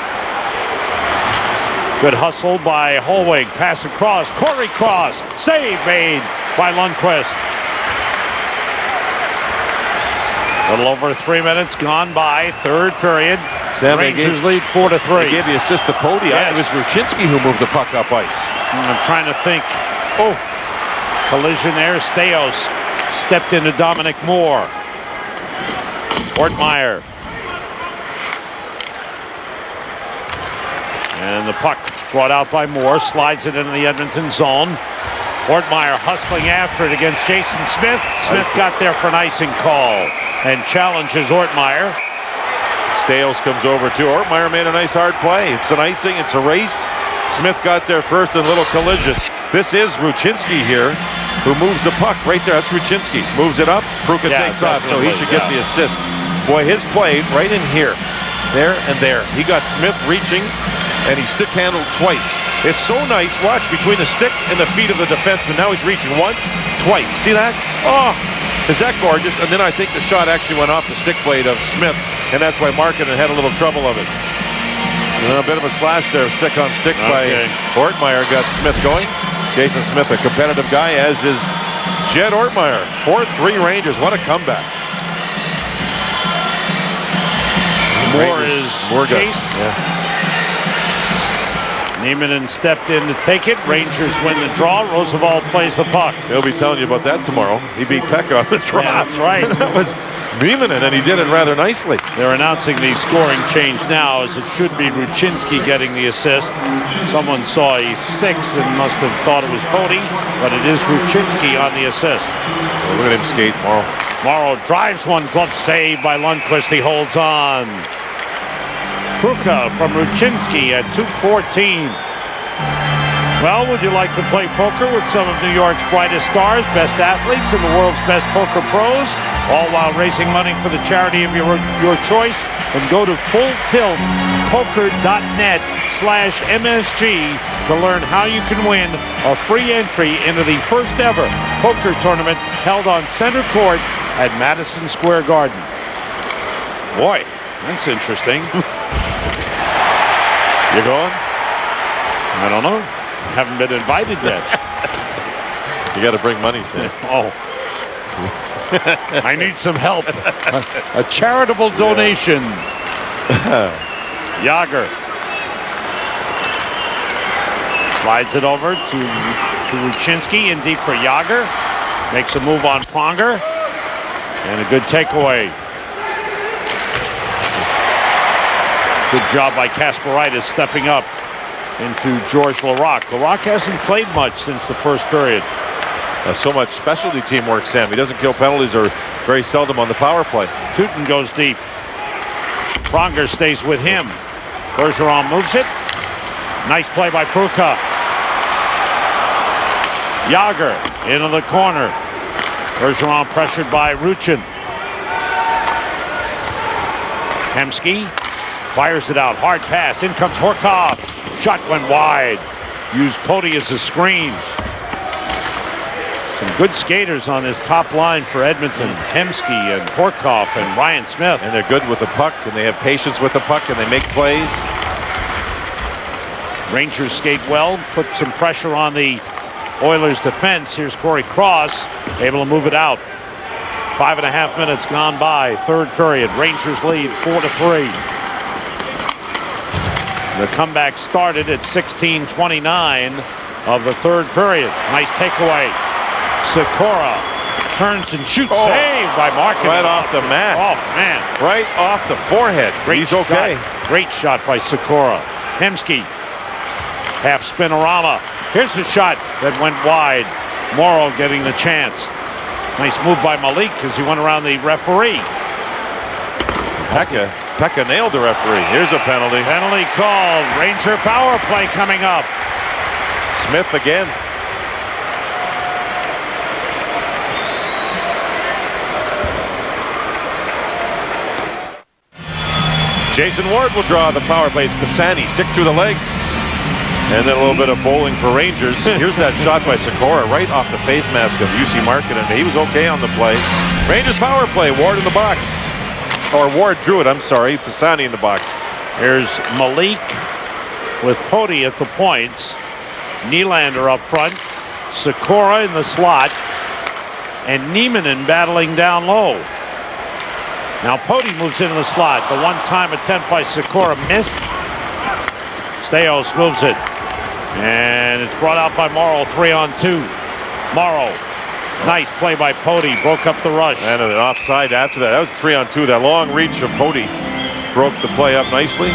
Good hustle by Holweg. Pass across. Corey Cross. Save made by Lundqvist. A little over 3 minutes gone by. Third period. Sam, Rangers lead 4-3. They gave the assist to Pody. Yes. It was Rucinski who moved the puck up ice. I'm trying to think. Oh, collision there. Steos stepped into Dominic Moore. Ortmeyer. And the puck brought out by Moore. Slides it into the Edmonton zone. Ortmeyer hustling after it against Jason Smith. Smith got there for an icing call and challenges Ortmeyer. Stales comes over too. Ortmeyer made a nice hard play. It's an icing. It's a race. Smith got there first in a little collision. This is Rucinski here, who moves the puck right there. That's Rucinski. Moves it up. Pruka takes off, so he should get the assist. Boy, his play right in here. There and there. He got Smith reaching, and he stick handled twice. It's so nice. Watch between the stick and the feet of the defenseman. Now he's reaching once, twice. See that? Oh, is that gorgeous? And then I think the shot actually went off the stick blade of Smith, and that's why Markkanen had a little trouble of it. And then a bit of a slash there, stick on stick by Ortmeyer got Smith going. Jason Smith, a competitive guy, as is Jed Ortmeyer. 4-3 Rangers. What a comeback. Moore is chased. Nieminen stepped in to take it. Rangers win the draw. Roosevelt plays the puck. He'll be telling you about that tomorrow. He beat Pekka on the draw. Yeah, that's right. That was Nieminen, and he did it rather nicely. They're announcing the scoring change now, as it should be Rucinski getting the assist. Someone saw a 6 and must have thought it was Pody, but it is Rucinski on the assist. Well, look at him skate, Morrow. Morrow drives one, glove save by Lundqvist. He holds on. Pruka from Rucinski at 2:14. Well, would you like to play poker with some of New York's brightest stars, best athletes, and the world's best poker pros, all while raising money for the charity of your choice? And go to fulltiltpoker.net/MSG to learn how you can win a free entry into the first ever poker tournament held on center court at Madison Square Garden. Boy, that's interesting. You going? I don't know. Haven't been invited yet. You got to bring money, Sam. Oh. I need some help. A charitable donation. Yager. Slides it over to Rucinski in deep for Yager. Makes a move on Pronger. And a good takeaway. Good job by Kasparaitis stepping up into George Laraque. Laraque hasn't played much since the first period. So much specialty teamwork, Sam. He doesn't kill penalties or very seldom on the power play. Tootin goes deep. Pronger stays with him. Bergeron moves it. Nice play by Pruka. Yager into the corner. Bergeron pressured by Ruchin. Hemsky fires it out. Hard pass. In comes Horkoff. Shot went wide. Used Poti as a screen. Some good skaters on this top line for Edmonton. Hemsky and Horkoff and Ryan Smith. And they're good with the puck, and they have patience with the puck, and they make plays. Rangers skate well, put some pressure on the Oilers defense. Here's Corey Cross, able to move it out. 5.5 minutes gone by, third period. Rangers lead 4-3. The comeback started at 16:29 of the third period. Nice takeaway. Sikora turns and shoots. Oh, saved by Markin. Right off the mask. Oh, man. Right off the forehead. He's okay. Shot. Great shot by Sikora. Hemsky. Half spinorama. Here's the shot that went wide. Morrow getting the chance. Nice move by Malik as he went around the referee. Pekka nailed the referee. Here's a penalty. Penalty called. Ranger power play coming up. Smith again. Jason Ward will draw the power play. It's Pisani. Stick through the legs. And then a little bit of bowling for Rangers. Here's that shot by Sikora right off the face mask of UC Markkanen. He was okay on the play. Rangers power play. Ward in the box. Or Ward drew it, I'm sorry. Pisani in the box. Here's Malik with Poti at the points. Nylander up front. Sikora in the slot. And Nieminen battling down low. Now Poti moves into the slot. The one-time attempt by Sikora missed. Staios moves it. And it's brought out by Morrow, 3-on-2. Morrow. Nice play by Poti. Broke up the rush. And an offside after that. That was 3-on-2. That long reach of Poti broke the play up nicely.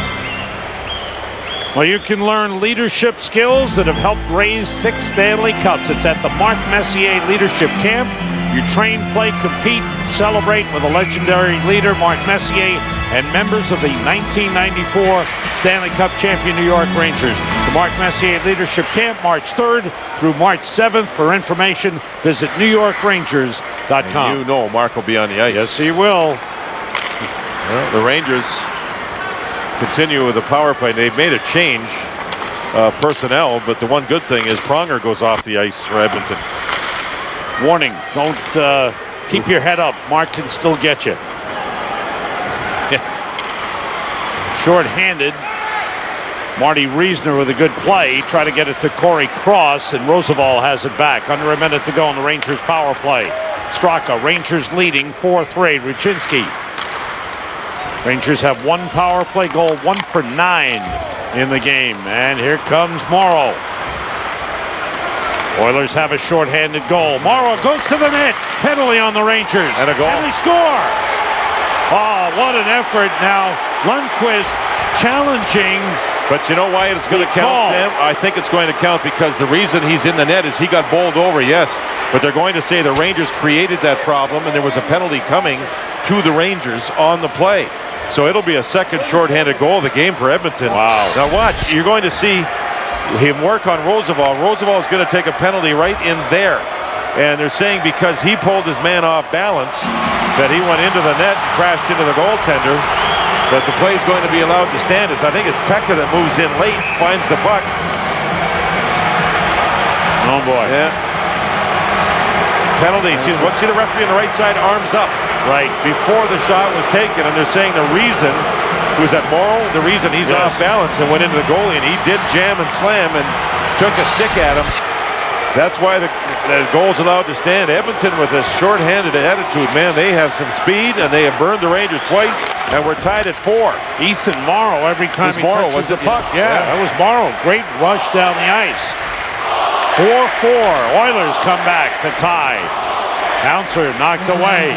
Well, you can learn leadership skills that have helped raise 6 Stanley Cups. It's at the Mark Messier Leadership Camp. You train, play, compete, celebrate with a legendary leader, Mark Messier, and members of the 1994 Stanley Cup champion New York Rangers. The Mark Messier Leadership Camp, March 3rd through March 7th. For information, visit NewYorkRangers.com. And you know Mark will be on the ice. Yes, he will. Well, the Rangers continue with the power play. They've made a change personnel, but the one good thing is Pronger goes off the ice for Edmonton. Warning, don't keep your head up. Mark can still get you. Short-handed. Marty Reisner with a good play. Try to get it to Corey Cross, and Roosevelt has it back. Under a minute to go in the Rangers power play. Straka, Rangers leading 4-3. Ruchinski. Rangers have 1 power play goal, 1 for 9 in the game. And here comes Morrow. Oilers have a short-handed goal. Morrow goes to the net. Penalty on the Rangers. And a goal. And they score. Oh, what an effort. Now, Lundqvist challenging. But you know why it's going to count, Sam? I think it's going to count because the reason he's in the net is he got bowled over, yes. But they're going to say the Rangers created that problem and there was a penalty coming to the Rangers on the play. So it'll be a second short-handed goal of the game for Edmonton. Wow. Now watch, you're going to see him work on Roosevelt. Roosevelt is going to take a penalty right in there. And they're saying because he pulled his man off balance that he went into the net and crashed into the goaltender, that the play is going to be allowed to stand. I think it's Pekka that moves in late, finds the puck. Oh boy. Yeah. Penalty. See the referee on the right side, arms up. Right. Before the shot was taken, and they're saying the reason, was that Morrow? The reason he's off balance and went into the goalie, and he did jam and slam and took a stick at him. That's why the goal's allowed to stand. Edmonton with a short-handed attitude, man, they have some speed, and they have burned the Rangers twice, and we're tied at 4. Ethan Morrow, every time he Morrow touches was the puck. Yeah, that was Morrow. Great rush down the ice. 4-4. Oilers come back to tie. Bouncer knocked away.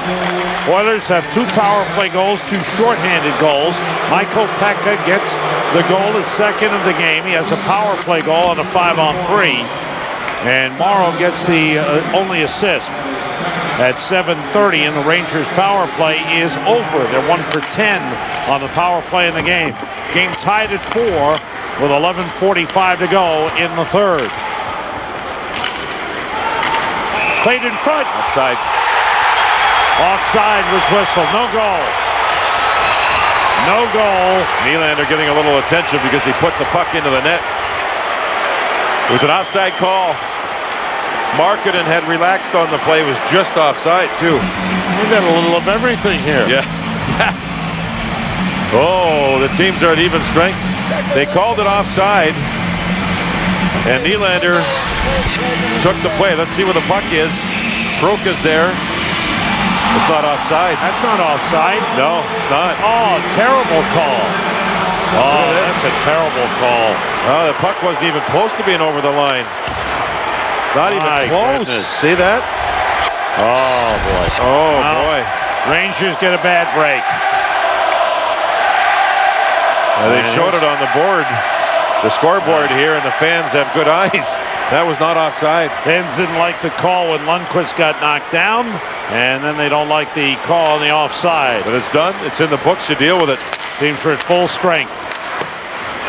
Oilers have 2 power play goals, 2 short-handed goals. Michael Pekka gets the goal, his second of the game. He has a power play goal on a 5-on-3. And Morrow gets the only assist at 7:30, and the Rangers power play is over. They're 1 for 10 on the power play in the game. Game tied at 4 with 11:45 to go in the third. Played in front. Offside. Offside was whistled. No goal. No goal. Nylander getting a little attention because he put the puck into the net. It was an offside call. Markkanen had relaxed on the play, was just offside too. We got a little of everything here. Yeah. Oh, the teams are at even strength. They called it offside, and Nylander took the play. Let's see where the puck is. Proka's there. It's not offside. That's not offside. No, it's not. Oh, terrible call. Oh, that's a terrible call. Oh, the puck wasn't even close to being over the line. Not even close. Goodness. See that? Oh, boy. Oh, boy. Rangers get a bad break. They showed it on the board, the scoreboard here, and the fans have good eyes. That was not offside. Fans didn't like the call when Lundqvist got knocked down, and then they don't like the call on the offside. But it's done. It's in the books. You deal with it. Teams are at full strength.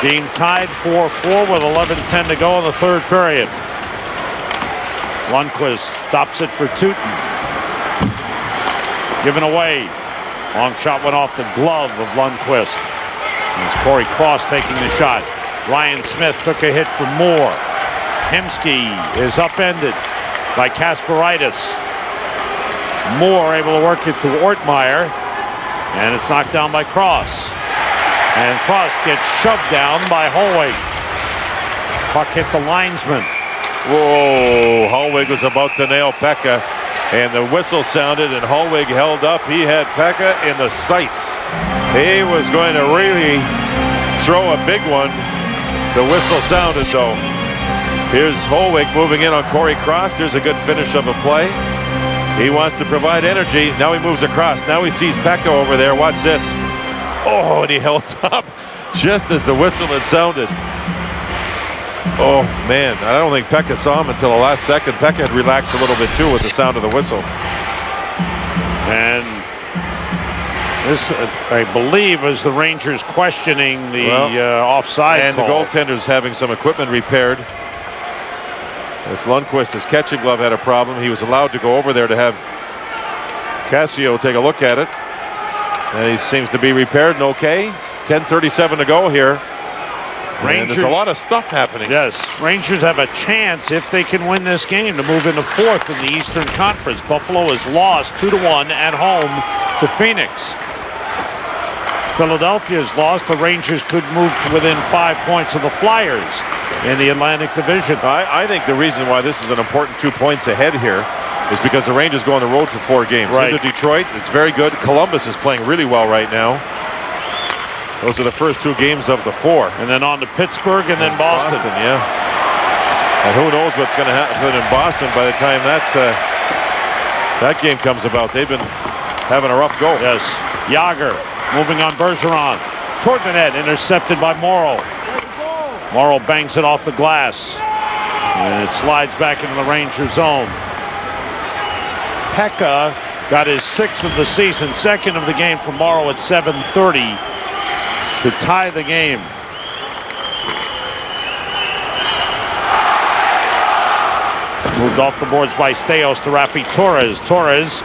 Being tied 4-4 with 11:10 to go in the third period. Lundqvist stops it for Tootin. Given away. Long shot went off the glove of Lundqvist. It's Corey Cross taking the shot. Ryan Smith took a hit for Moore. Hemsky is upended by Kasparaitis. Moore able to work it to Ortmeyer. And it's knocked down by Cross. And Cross gets shoved down by Holweg. Puck hit the linesman. Whoa, Holweg was about to nail Pekka, and the whistle sounded, and Holweg held up. He had Pekka in the sights. He was going to really throw a big one. The whistle sounded, though. Here's Holweg moving in on Corey Cross. There's a good finish of a play. He wants to provide energy. Now he moves across. Now he sees Pekka over there. Watch this. Oh, and he held up just as the whistle had sounded. Oh, man. I don't think Pekka saw him until the last second. Pekka had relaxed a little bit, too, with the sound of the whistle. And this, I believe, is the Rangers questioning the offside and call. The goaltender's having some equipment repaired. It's Lundqvist. His catching glove had a problem. He was allowed to go over there to have Cassio take a look at it. And he seems to be repaired and okay. 10:37 to go here. Rangers, there's a lot of stuff happening. Yes, Rangers have a chance if they can win this game to move into fourth in the Eastern Conference. Buffalo has lost 2-1 at home to Phoenix. Philadelphia's lost. The Rangers could move to within 5 points of the Flyers in the Atlantic Division. I think the reason why this is an important 2 points ahead here is because the Rangers go on the road for 4 games. Right. Into Detroit, it's very good. Columbus is playing really well right now. Those are the first 2 games of the 4. And then on to Pittsburgh and then Boston. Yeah. And who knows what's going to happen in Boston by the time that game comes about. They've been having a rough go. Yes. Yager moving on Bergeron. Toward the net, intercepted by Morrow. Morrow bangs it off the glass. And it slides back into the Ranger zone. Pekka got his 6th of the season, 2nd of the game for Morrow at 7:30 to tie the game. Moved off the boards by Steos to Rafi Torres. Torres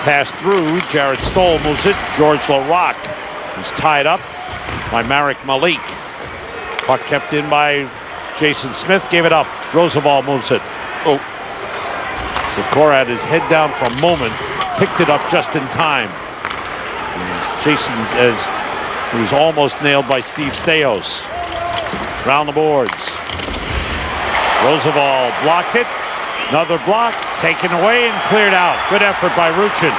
passed through. Jared Stoll moves it. George Laraque is tied up by Marek Malik. Puck kept in by Jason Smith. Gave it up. Roosevelt moves it. Oh. Sikora had his head down for a moment. Picked it up just in time. He was almost nailed by Steve Steos. Round the boards. Roosevelt blocked it. Another block, taken away and cleared out. Good effort by Ruchin.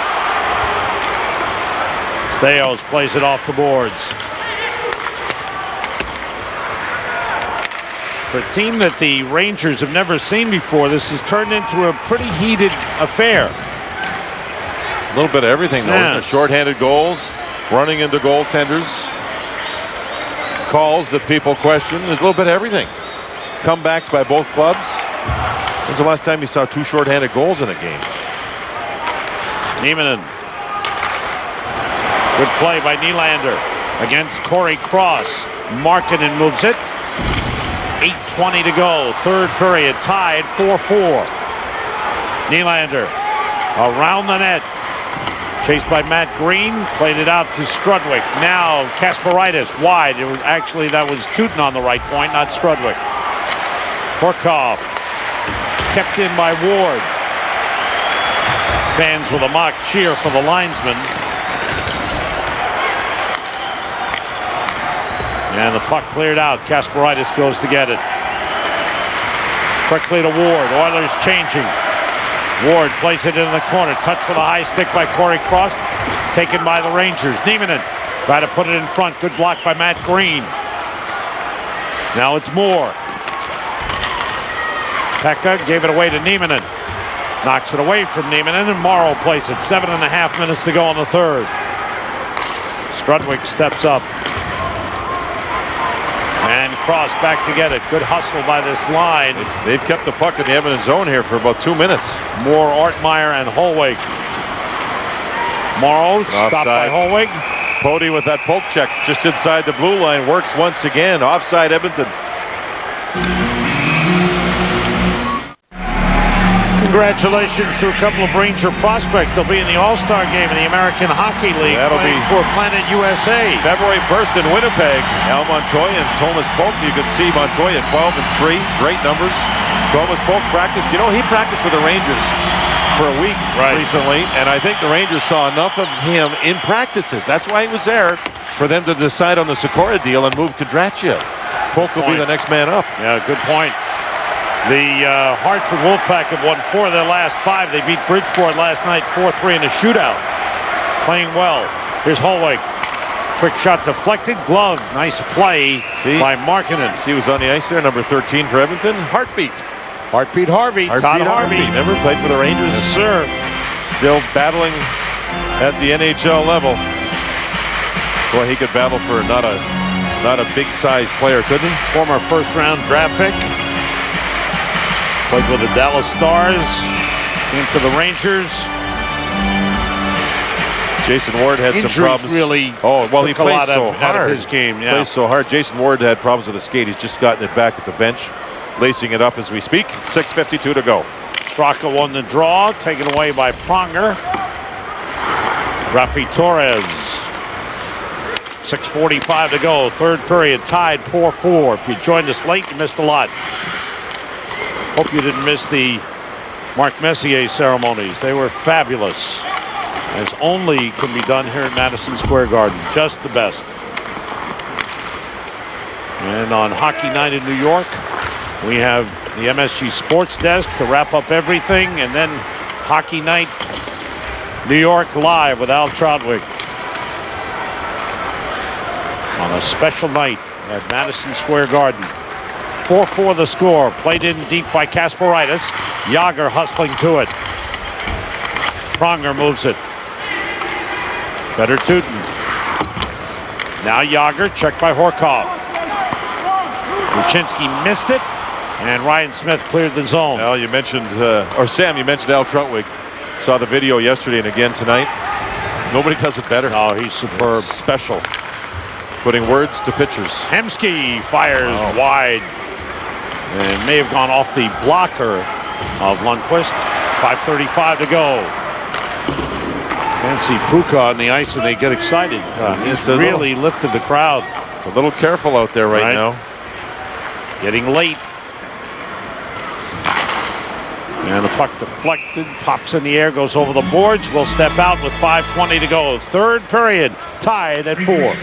Steos plays it off the boards. For a team that the Rangers have never seen before, this has turned into a pretty heated affair. A little bit of everything, though. Yeah. Short-handed goals, running into goaltenders, calls that people question. There's a little bit of everything. Comebacks by both clubs. When's the last time you saw 2 short-handed goals in a game? Nieminen. Good play by Nylander against Corey Cross. Markkanen moves it. 8:20 to go. Third period, tied 4-4. Nylander around the net. Chased by Matt Green, played it out to Strudwick. Now Kasparaitis wide. Actually, that was Tootin on the right point, not Strudwick. Horkoff kept in by Ward. Fans with a mock cheer for the linesman. And the puck cleared out. Kasparaitis goes to get it. Quickly to Ward. Oilers changing. Ward plays it in the corner. Touch with a high stick by Corey Cross. Taken by the Rangers. Nieminen try to put it in front. Good block by Matt Green. Now it's Moore. Pekka gave it away to Nieminen. Knocks it away from Nieminen, and Morrow plays it. 7.5 minutes to go in the third. Strudwick steps up. And Cross back to get it. Good hustle by this line. They've kept the puck in the Edmonton zone here for about 2 minutes. Moore, Ortmeyer, and Holweg. Morrow stopped by Holweg. Pody with that poke check just inside the blue line. Works once again. Offside Edmonton. Congratulations to a couple of Ranger prospects. They'll be in the All-Star game in the American Hockey League. That'll be for Planet USA. February 1st in Winnipeg. Al Montoya and Thomas Polk. You can see Montoya 12-3. Great numbers. Thomas Polk practiced. You know, he practiced with the Rangers for a week recently, and I think the Rangers saw enough of him in practices. That's why he was there, for them to decide on the Sikora deal and move Kondratyev. Polk will be the next man up. Yeah, good point. The Hartford Wolfpack have won 4 of their last 5. They beat Bridgeport last night 4-3 in a shootout. Playing well. Here's Holweg. Quick shot deflected. Glove. Nice play by Markkinen. He was on the ice there, number 13 for Edmonton. Heartbeat. Heartbeat Harvey. Todd Harvey. Never played for the Rangers. Yes, sir. Still battling at the NHL level. Boy, he could battle for not a big-sized player, couldn't he? Former first-round draft pick. Played with the Dallas Stars. Came to the Rangers. Jason Ward had some problems. Really he plays so hard. Out of his game, yeah. Plays so hard. Jason Ward had problems with the skate. He's just gotten it back at the bench. Lacing it up as we speak. 6:52 to go. Straka won the draw. Taken away by Pronger. Rafi Torres. 6:45 to go. Third period tied 4-4. If you joined us late, you missed a lot. Hope you didn't miss the Mark Messier ceremonies. They were fabulous, as only can be done here at Madison Square Garden. Just the best. And on Hockey Night in New York, we have the MSG Sports Desk to wrap up everything, and then Hockey Night New York Live with Al Troutwig on a special night at Madison Square Garden. 4-4 the score. Played in deep by Kasparaitis. Jágr hustling to it. Pronger moves it. Better Tootin. Now Jágr, checked by Horkoff. Luczynski missed it, and Ryan Smith cleared the zone. Al, you mentioned, or Sam, you mentioned Al Troutwig. Saw the video yesterday and again tonight. Nobody does it better. Oh, he's superb. It's special. Putting words to pictures. Hemsky fires wide. And may have gone off the blocker of Lundqvist. 5:35 to go. Fancy Puka on the ice, and they get excited. He's really lifted the crowd. It's a little careful out there right now. Getting late. And the puck deflected, pops in the air, goes over the boards. Will step out with 5:20 to go. Third period, tied at 4.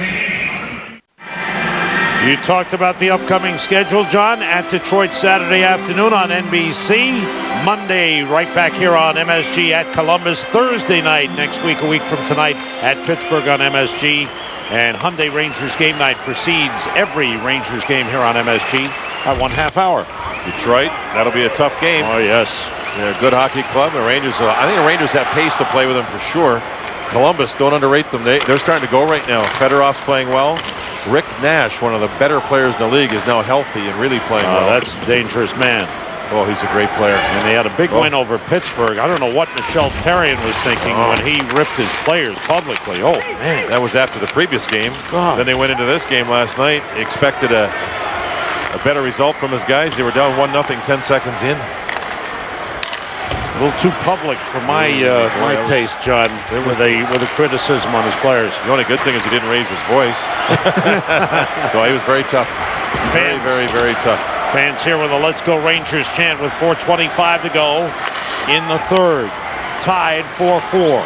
You talked about the upcoming schedule, John, at Detroit Saturday afternoon on NBC. Monday, right back here on MSG at Columbus. Thursday night, next week, a week from tonight, at Pittsburgh on MSG. And Hyundai Rangers game night precedes every Rangers game here on MSG by 1/2 hour. Detroit, that'll be a tough game. Oh, yes. They're a good hockey club. The Rangers, I think the Rangers have pace to play with them for sure. Columbus, don't underrate them. They're starting to go right now. Fedorov's playing well. Rick Nash, one of the better players in the league, is now healthy and really playing well. That's a dangerous man. Oh, he's a great player. And they had a big win over Pittsburgh. I don't know what Michel Therrien was thinking when he ripped his players publicly. Oh, man. That was after the previous game. God. Then they went into this game last night. Expected a better result from his guys. They were down 1-0, 10 seconds in. A little too public for my my taste, John, with a criticism on his players. The only good thing is he didn't raise his voice. No, he was very tough. Very, very, very tough. Fans here with a "Let's Go Rangers" chant with 4:25 to go in the third. Tied 4-4.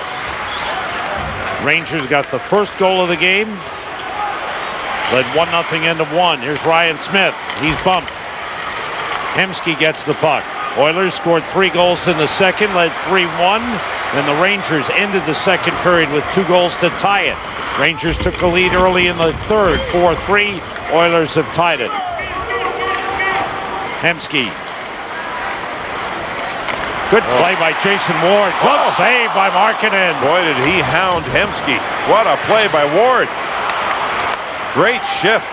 Rangers got the first goal of the game. Led 1-0 end of one. Here's Ryan Smith. He's bumped. Hemsky gets the puck. Oilers scored 3 goals in the second, led 3-1. Then the Rangers ended the second period with 2 goals to tie it. Rangers took the lead early in the third, 4-3. Oilers have tied it. Hemsky. Good play by Jason Ward. Good save by Markkanen. Boy, did he hound Hemsky. What a play by Ward. Great shift.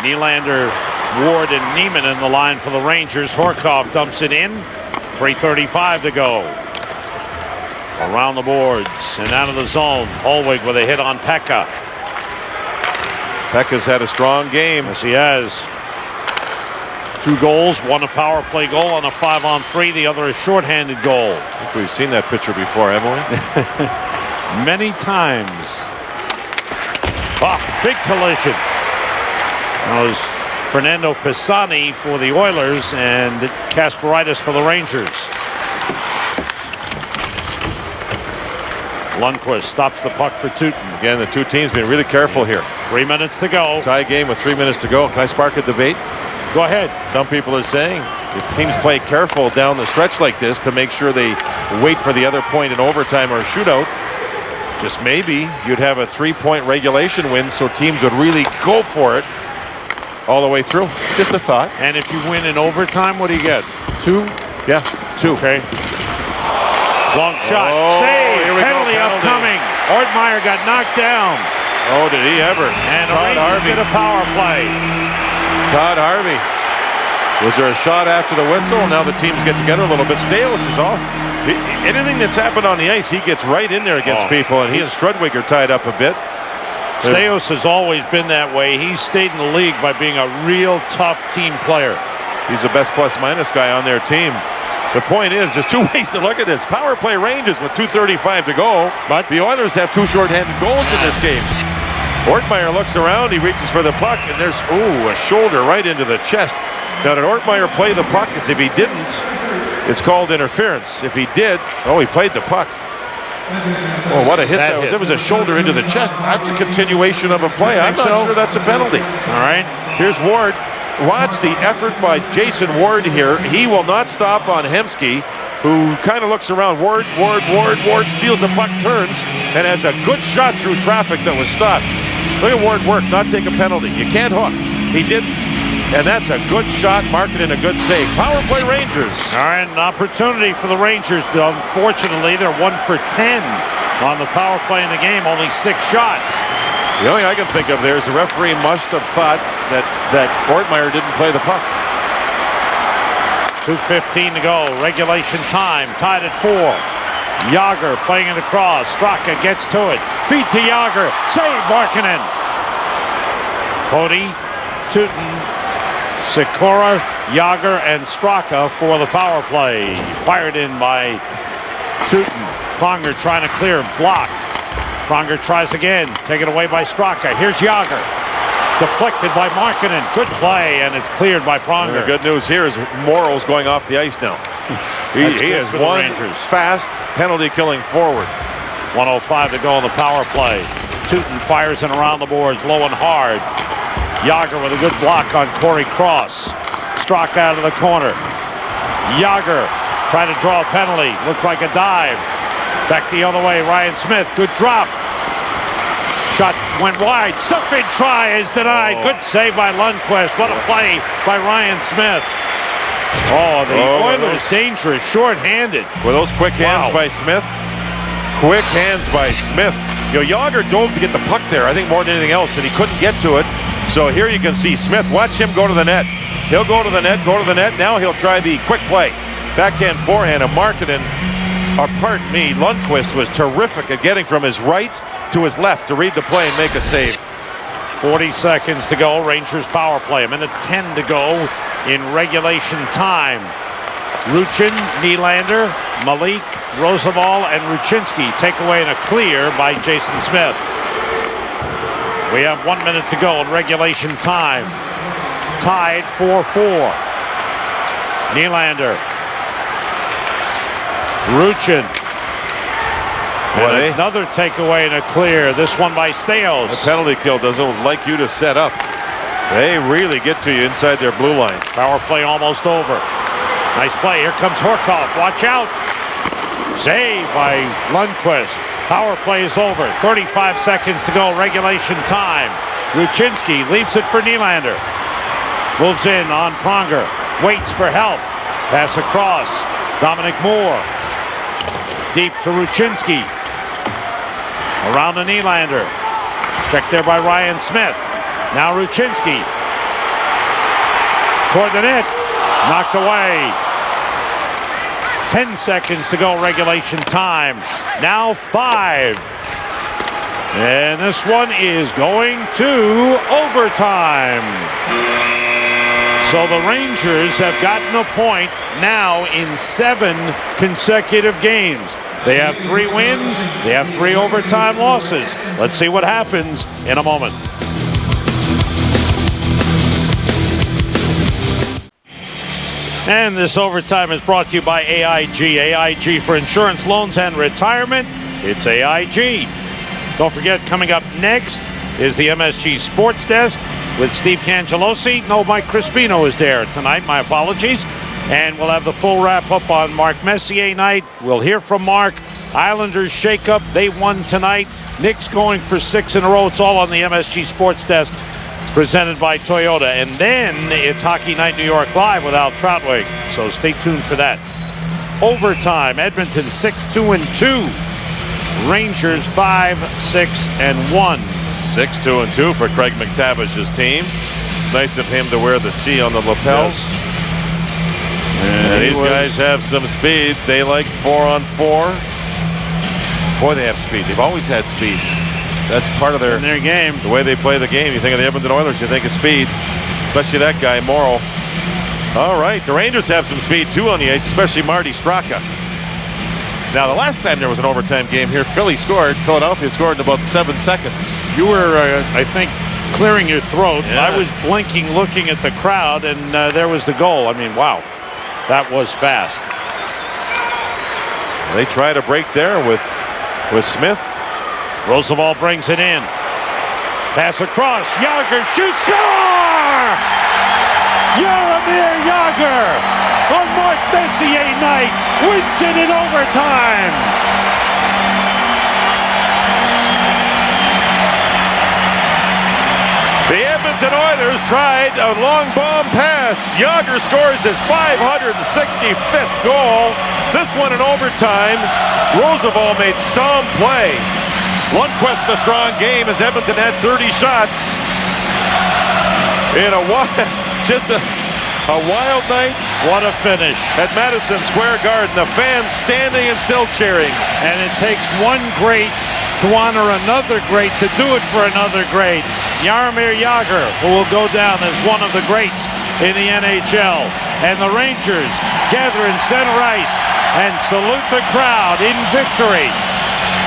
Nylander, Ward, and Neiman in the line for the Rangers. Horkoff dumps it in. 3:35 to go. Around the boards and out of the zone. Holwig with a hit on Pekka. Pekka's had a strong game. Yes, he has. 2 goals, one a power play goal on a 5-on-3, the other a shorthanded goal. I think we've seen that picture before, haven't we? Many times. Big collision. That was Fernando Pisani for the Oilers and Kasparaitis for the Rangers. Lundqvist stops the puck for Teuton. Again, the two teams being really careful here. 3 minutes to go. Tie game with 3 minutes to go. Can I spark a debate? Go ahead. Some people are saying if teams play careful down the stretch like this to make sure they wait for the other point in overtime or a shootout, just maybe you'd have a 3-point regulation win so teams would really go for it all the way through. Just a thought. And if you win in overtime, what do you get? 2? Yeah, 2. Okay. Long shot. Save. Penalty upcoming. Ortmeyer got knocked down. Oh, did he ever? And the Rangers get a power play. Todd Harvey. Was there a shot after the whistle? Now the teams get together a little bit. Stales is all. Anything that's happened on the ice, he gets right in there against people, and he and Strudwick are tied up a bit. Stales has always been that way. He's stayed in the league by being a real tough team player. He's the best plus-minus guy on their team. The point is, there's 2 ways to look at this. Power play Rangers with 2:35 to go, but the Oilers have 2 shorthanded goals in this game. Ortmeyer looks around, he reaches for the puck, and there's, a shoulder right into the chest. Now, did Ortmeyer play the puck? Because if he didn't, it's called interference. If he did, he played the puck. Oh, what a hit that was. It was a shoulder into the chest. That's a continuation of a play. I'm not sure that's a penalty. All right. Here's Ward. Watch the effort by Jason Ward here. He will not stop on Hemsky, who kind of looks around. Ward steals the puck, turns, and has a good shot through traffic that was stopped. Look at Ward work, not take a penalty. You can't hook. He didn't. And that's a good shot, Markkanen a good save. Power play Rangers. All right, an opportunity for the Rangers. Unfortunately, they're 1 for 10 on the power play in the game, only 6 shots. The only thing I can think of there is the referee must have thought that Ortmeyer didn't play the puck. 2:15 to go, regulation time, tied at 4. Jágr playing it across. Straka gets to it. Feet to Jágr. Save Markkanen. Cody, Teuton, Sikora, Jágr, and Straka for the power play. Fired in by Teuton. Pronger trying to clear. Block. Pronger tries again. Taken away by Straka. Here's Jágr. Deflected by Markkanen. Good play, and it's cleared by Pronger. And the good news here is Morrow's going off the ice now. He is one fast penalty-killing forward. 1:05 to go on the power play. Teuton fires it around the boards, low and hard. Jágr with a good block on Corey Cross. Struck out of the corner. Jágr trying to draw a penalty. Looked like a dive. Back the other way, Ryan Smith. Good drop. Shot went wide. Stuff-in try is denied. Good save by Lundqvist. What a play by Ryan Smith. The Oilers dangerous, short-handed. Were those quick hands by Smith? Quick hands by Smith. Jágr dove to get the puck there, I think more than anything else, and he couldn't get to it. So here you can see Smith. Watch him go to the net. He'll go to the net, Now he'll try the quick play. Backhand forehand of Markkanen. Lundqvist was terrific at getting from his right to his left to read the play and make a save. 40 seconds to go. Rangers power play. A minute 10 to go in regulation time. Ruchin, Nylander, Malik, Roosevelt, and Ruchinski take away in a clear by Jason Smith. We have 1 minute to go in regulation time. Tied 4-4. Nylander. Ruchin. And another takeaway and a clear. This one by Staios. The penalty kill doesn't like you to set up. They really get to you inside their blue line. Power play almost over. Nice play. Here comes Horkoff. Watch out. Save by Lundqvist. Power play is over. 35 seconds to go. Regulation time. Ruchinski leaves it for Nylander. Moves in on Pronger. Waits for help. Pass across. Dominic Moore. Deep to Ruchinski. Around to Nylander. Checked there by Ryan Smith. Now Ruchinski. Toward the net. Knocked away. 10 seconds to go, regulation time. Now 5. And this one is going to overtime. So the Rangers have gotten a point now in 7 consecutive games. They have 3 wins. They have 3 overtime losses. Let's see what happens in a moment. And this overtime is brought to you by AIG. AIG for insurance, loans, and retirement. It's AIG. Don't forget, coming up next is the MSG Sports Desk with Steve Cangelosi. No, Mike Crispino is there tonight. My apologies. And we'll have the full wrap-up on Mark Messier night. We'll hear from Mark. Islanders shake-up. They won tonight. Knicks going for 6 in a row. It's all on the MSG Sports Desk, presented by Toyota. And then it's Hockey Night New York Live with Al Troutwig. So stay tuned for that. Overtime, Edmonton 6-2-2. Rangers 5-6-1. 6-2-2 for Craig McTavish's team. Nice of him to wear the C on the lapels. Yes. And these guys have some speed. They like 4-on-4. Boy, they have speed. They've always had speed. That's part of their game. The way they play the game. You think of the Edmonton Oilers, you think of speed. Especially that guy, Morrow. All right, the Rangers have some speed too on the ice, especially Marty Straka. Now, the last time there was an overtime game here, Philadelphia scored in about 7 seconds. You were, I think, clearing your throat. Yeah. I was blinking, looking at the crowd, and there was the goal. I mean, wow, that was fast. They try to break there with Smith. Roosevelt brings it in. Pass across. Jágr shoots. Score! Jaromir Jágr on Mark Messier night wins it in overtime. The Edmonton Oilers tried a long bomb pass. Jágr scores his 565th goal. This one in overtime. Roosevelt made some play. Lundqvist the strong game as Edmonton had 30 shots. In a wild night. What a finish. At Madison Square Garden, the fans standing and still cheering. And it takes one great to honor another great, to do it for another great. Jaromir Jágr, who will go down as one of the greats in the NHL. And the Rangers gather in center ice and salute the crowd in victory.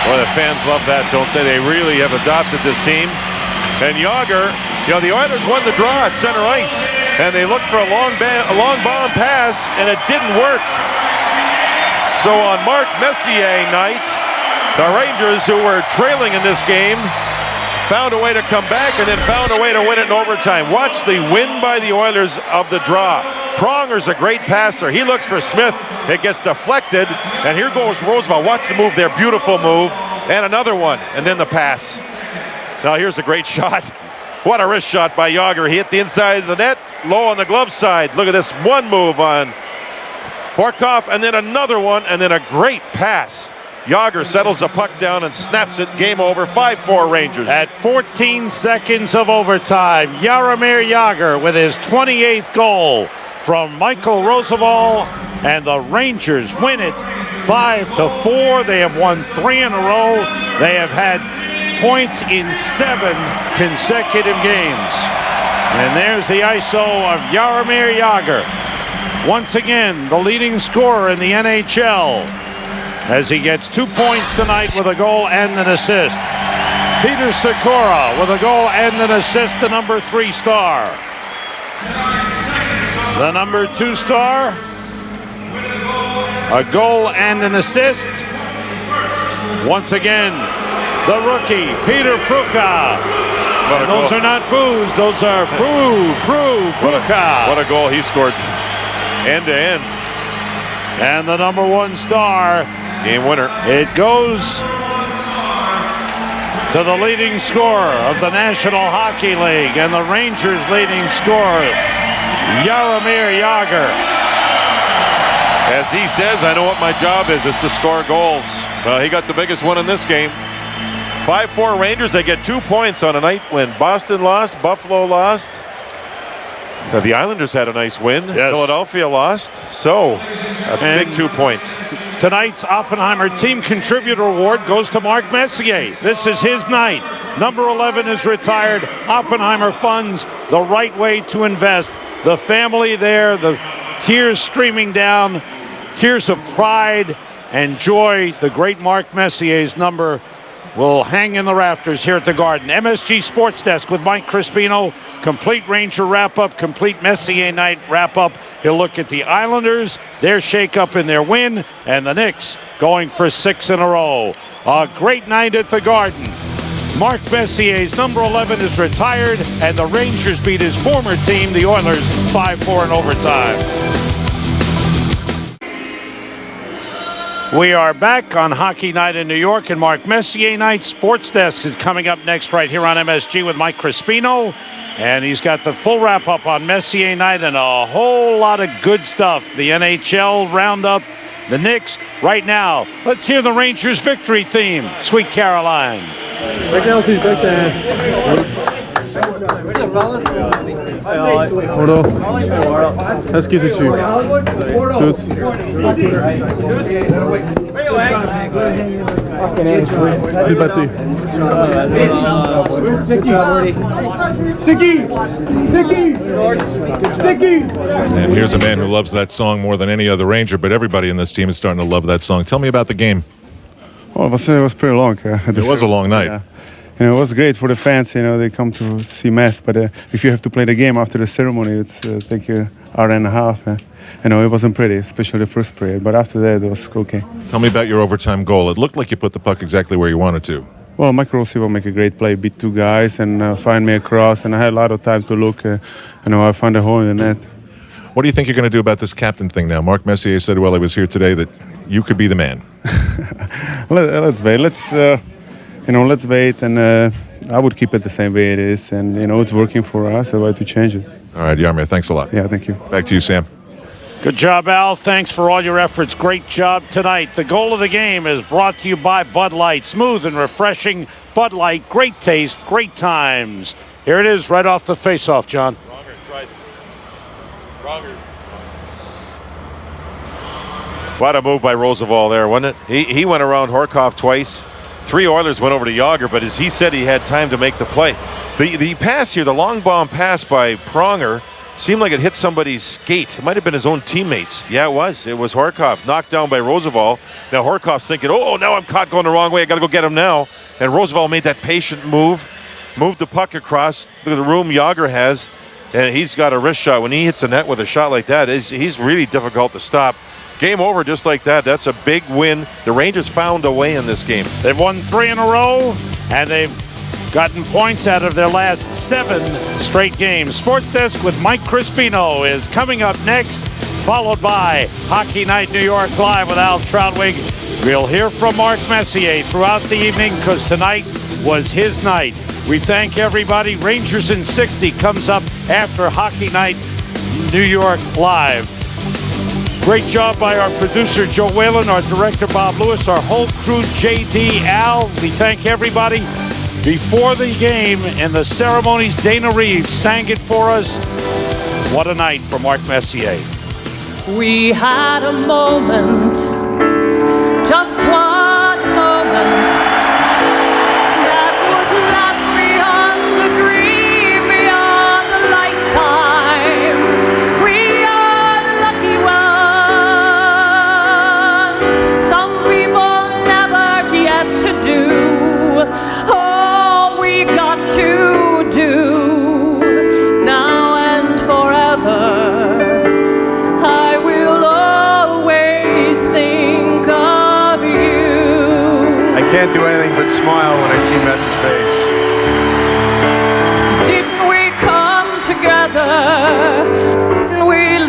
Boy, the fans love that, don't they? They really have adopted this team. And Jágr, the Oilers won the draw at center ice, and they looked for a long bomb pass, and it didn't work. So on Mark Messier night, the Rangers, who were trailing in this game, found a way to come back and then found a way to win it in overtime. Watch the win by the Oilers of the draw. Pronger's a great passer. He looks for Smith. It gets deflected, and here goes Roosevelt. Watch the move there. Beautiful move. And another one, and then the pass. Now here's a great shot. What a wrist shot by Jágr. He hit the inside of the net, low on the glove side. Look at this one move on Horkoff, and then another one, and then a great pass. Jágr settles the puck down and snaps it. Game over. 5-4 Rangers. At 14 seconds of overtime, Jaromir Jágr with his 28th goal from Michael Roosevelt, and the Rangers win it 5-4. They have won 3 in a row. They have had points in 7 consecutive games. And there's the ISO of Jaromir Jagr. Once again, the leading scorer in the NHL, as he gets 2 points tonight with a goal and an assist. Peter Sikora with a goal and an assist, the number 3 star. The number 2 star, a goal and an assist. Once again, the rookie, Peter Pruka. Those are not boos, those are Pruka. What a goal he scored, end to end. And the number 1 star, game winner. It goes to the leading scorer of the National Hockey League and the Rangers' leading scorer, Jaromir Jagr. As he says, I know what my job is to score goals. He got the biggest one in this game. 5-4 Rangers, they get 2 points on a night when Boston lost, Buffalo lost. The Islanders had a nice win. Yes. Philadelphia lost. So, a big 2 points. Tonight's Oppenheimer Team Contributor Award goes to Mark Messier. This is his night. Number 11 is retired. Oppenheimer funds the right way to invest. The family there, the tears streaming down, tears of pride and joy. The great Mark Messier's number will hang in the rafters here at the Garden. MSG Sports Desk with Mike Crispino. Complete Ranger wrap-up, complete Messier night wrap-up. He'll look at the Islanders, their shake-up in their win, and the Knicks going for 6 in a row. A great night at the Garden. Mark Messier's number 11 is retired, and the Rangers beat his former team, the Oilers, 5-4 in overtime. We are back on Hockey Night in New York and Mark Messier Night. Sports Desk is coming up next right here on MSG with Mike Crispino. And he's got the full wrap-up on Messier Night and a whole lot of good stuff. The NHL Roundup, the Knicks. Right now, let's hear the Rangers victory theme. Sweet Caroline. Bordeaux. Est-ce que c'est tu? Sympathie. And here's a man who loves that song more than any other Ranger, but everybody in this team is starting to love that song. Tell me about the game. Well, it was pretty long. It was a long night. Yeah. You know, it was great for the fans. You know, they come to see Mess, but if you have to play the game after the ceremony, it's take an hour and a half. You know, it wasn't pretty, especially the first period. But after that, it was okay. Tell me about your overtime goal. It looked like you put the puck exactly where you wanted to. Well, Mike Rossi will make a great play, beat 2 guys, and find me across. And I had a lot of time to look. You know, I found a hole in the net. What do you think you're going to do about this captain thing now? Mark Messier said while he was here today that you could be the man. Let's wait. Let's wait, and I would keep it the same way it is, and you know it's working for us. So why to change it? All right, Jaromir, thanks a lot. Yeah, thank you. Back to you, Sam. Good job, Al. Thanks for all your efforts. Great job tonight. The goal of the game is brought to you by Bud Light. Smooth and refreshing Bud Light. Great taste, great times. Here it is, right off the face-off, John. What a move by Roosevelt there, wasn't it? He went around Horkoff twice. 3 Oilers went over to Jagr, but as he said, he had time to make the play. The pass here, the long bomb pass by Pronger, seemed like it hit somebody's skate. It might have been his own teammates. Yeah, it was. It was Horkoff, knocked down by Roosevelt. Now Horkoff's thinking, oh, now I'm caught going the wrong way. I got to go get him now. And Roosevelt made that patient move, moved the puck across the room Jagr has, and he's got a wrist shot. When he hits the net with a shot like that, he's really difficult to stop. Game over just like that. That's a big win. The Rangers found a way in this game. They've won 3 in a row, and they've gotten points out of their last 7 straight games. Sports Desk with Mike Crispino is coming up next, followed by Hockey Night New York Live with Al Troutwig. We'll hear from Mark Messier throughout the evening because tonight was his night. We thank everybody. Rangers in 60 comes up after Hockey Night New York Live. Great job by our producer, Joe Whalen, our director, Bob Lewis, our whole crew, JD, Al. We thank everybody. Before the game and the ceremonies, Dana Reeves sang it for us. What a night for Mark Messier. We had a moment, just one moment, that would last beyond the dream, beyond the light. Can't do anything but smile when I see Mess's face. Didn't we come together? Didn't we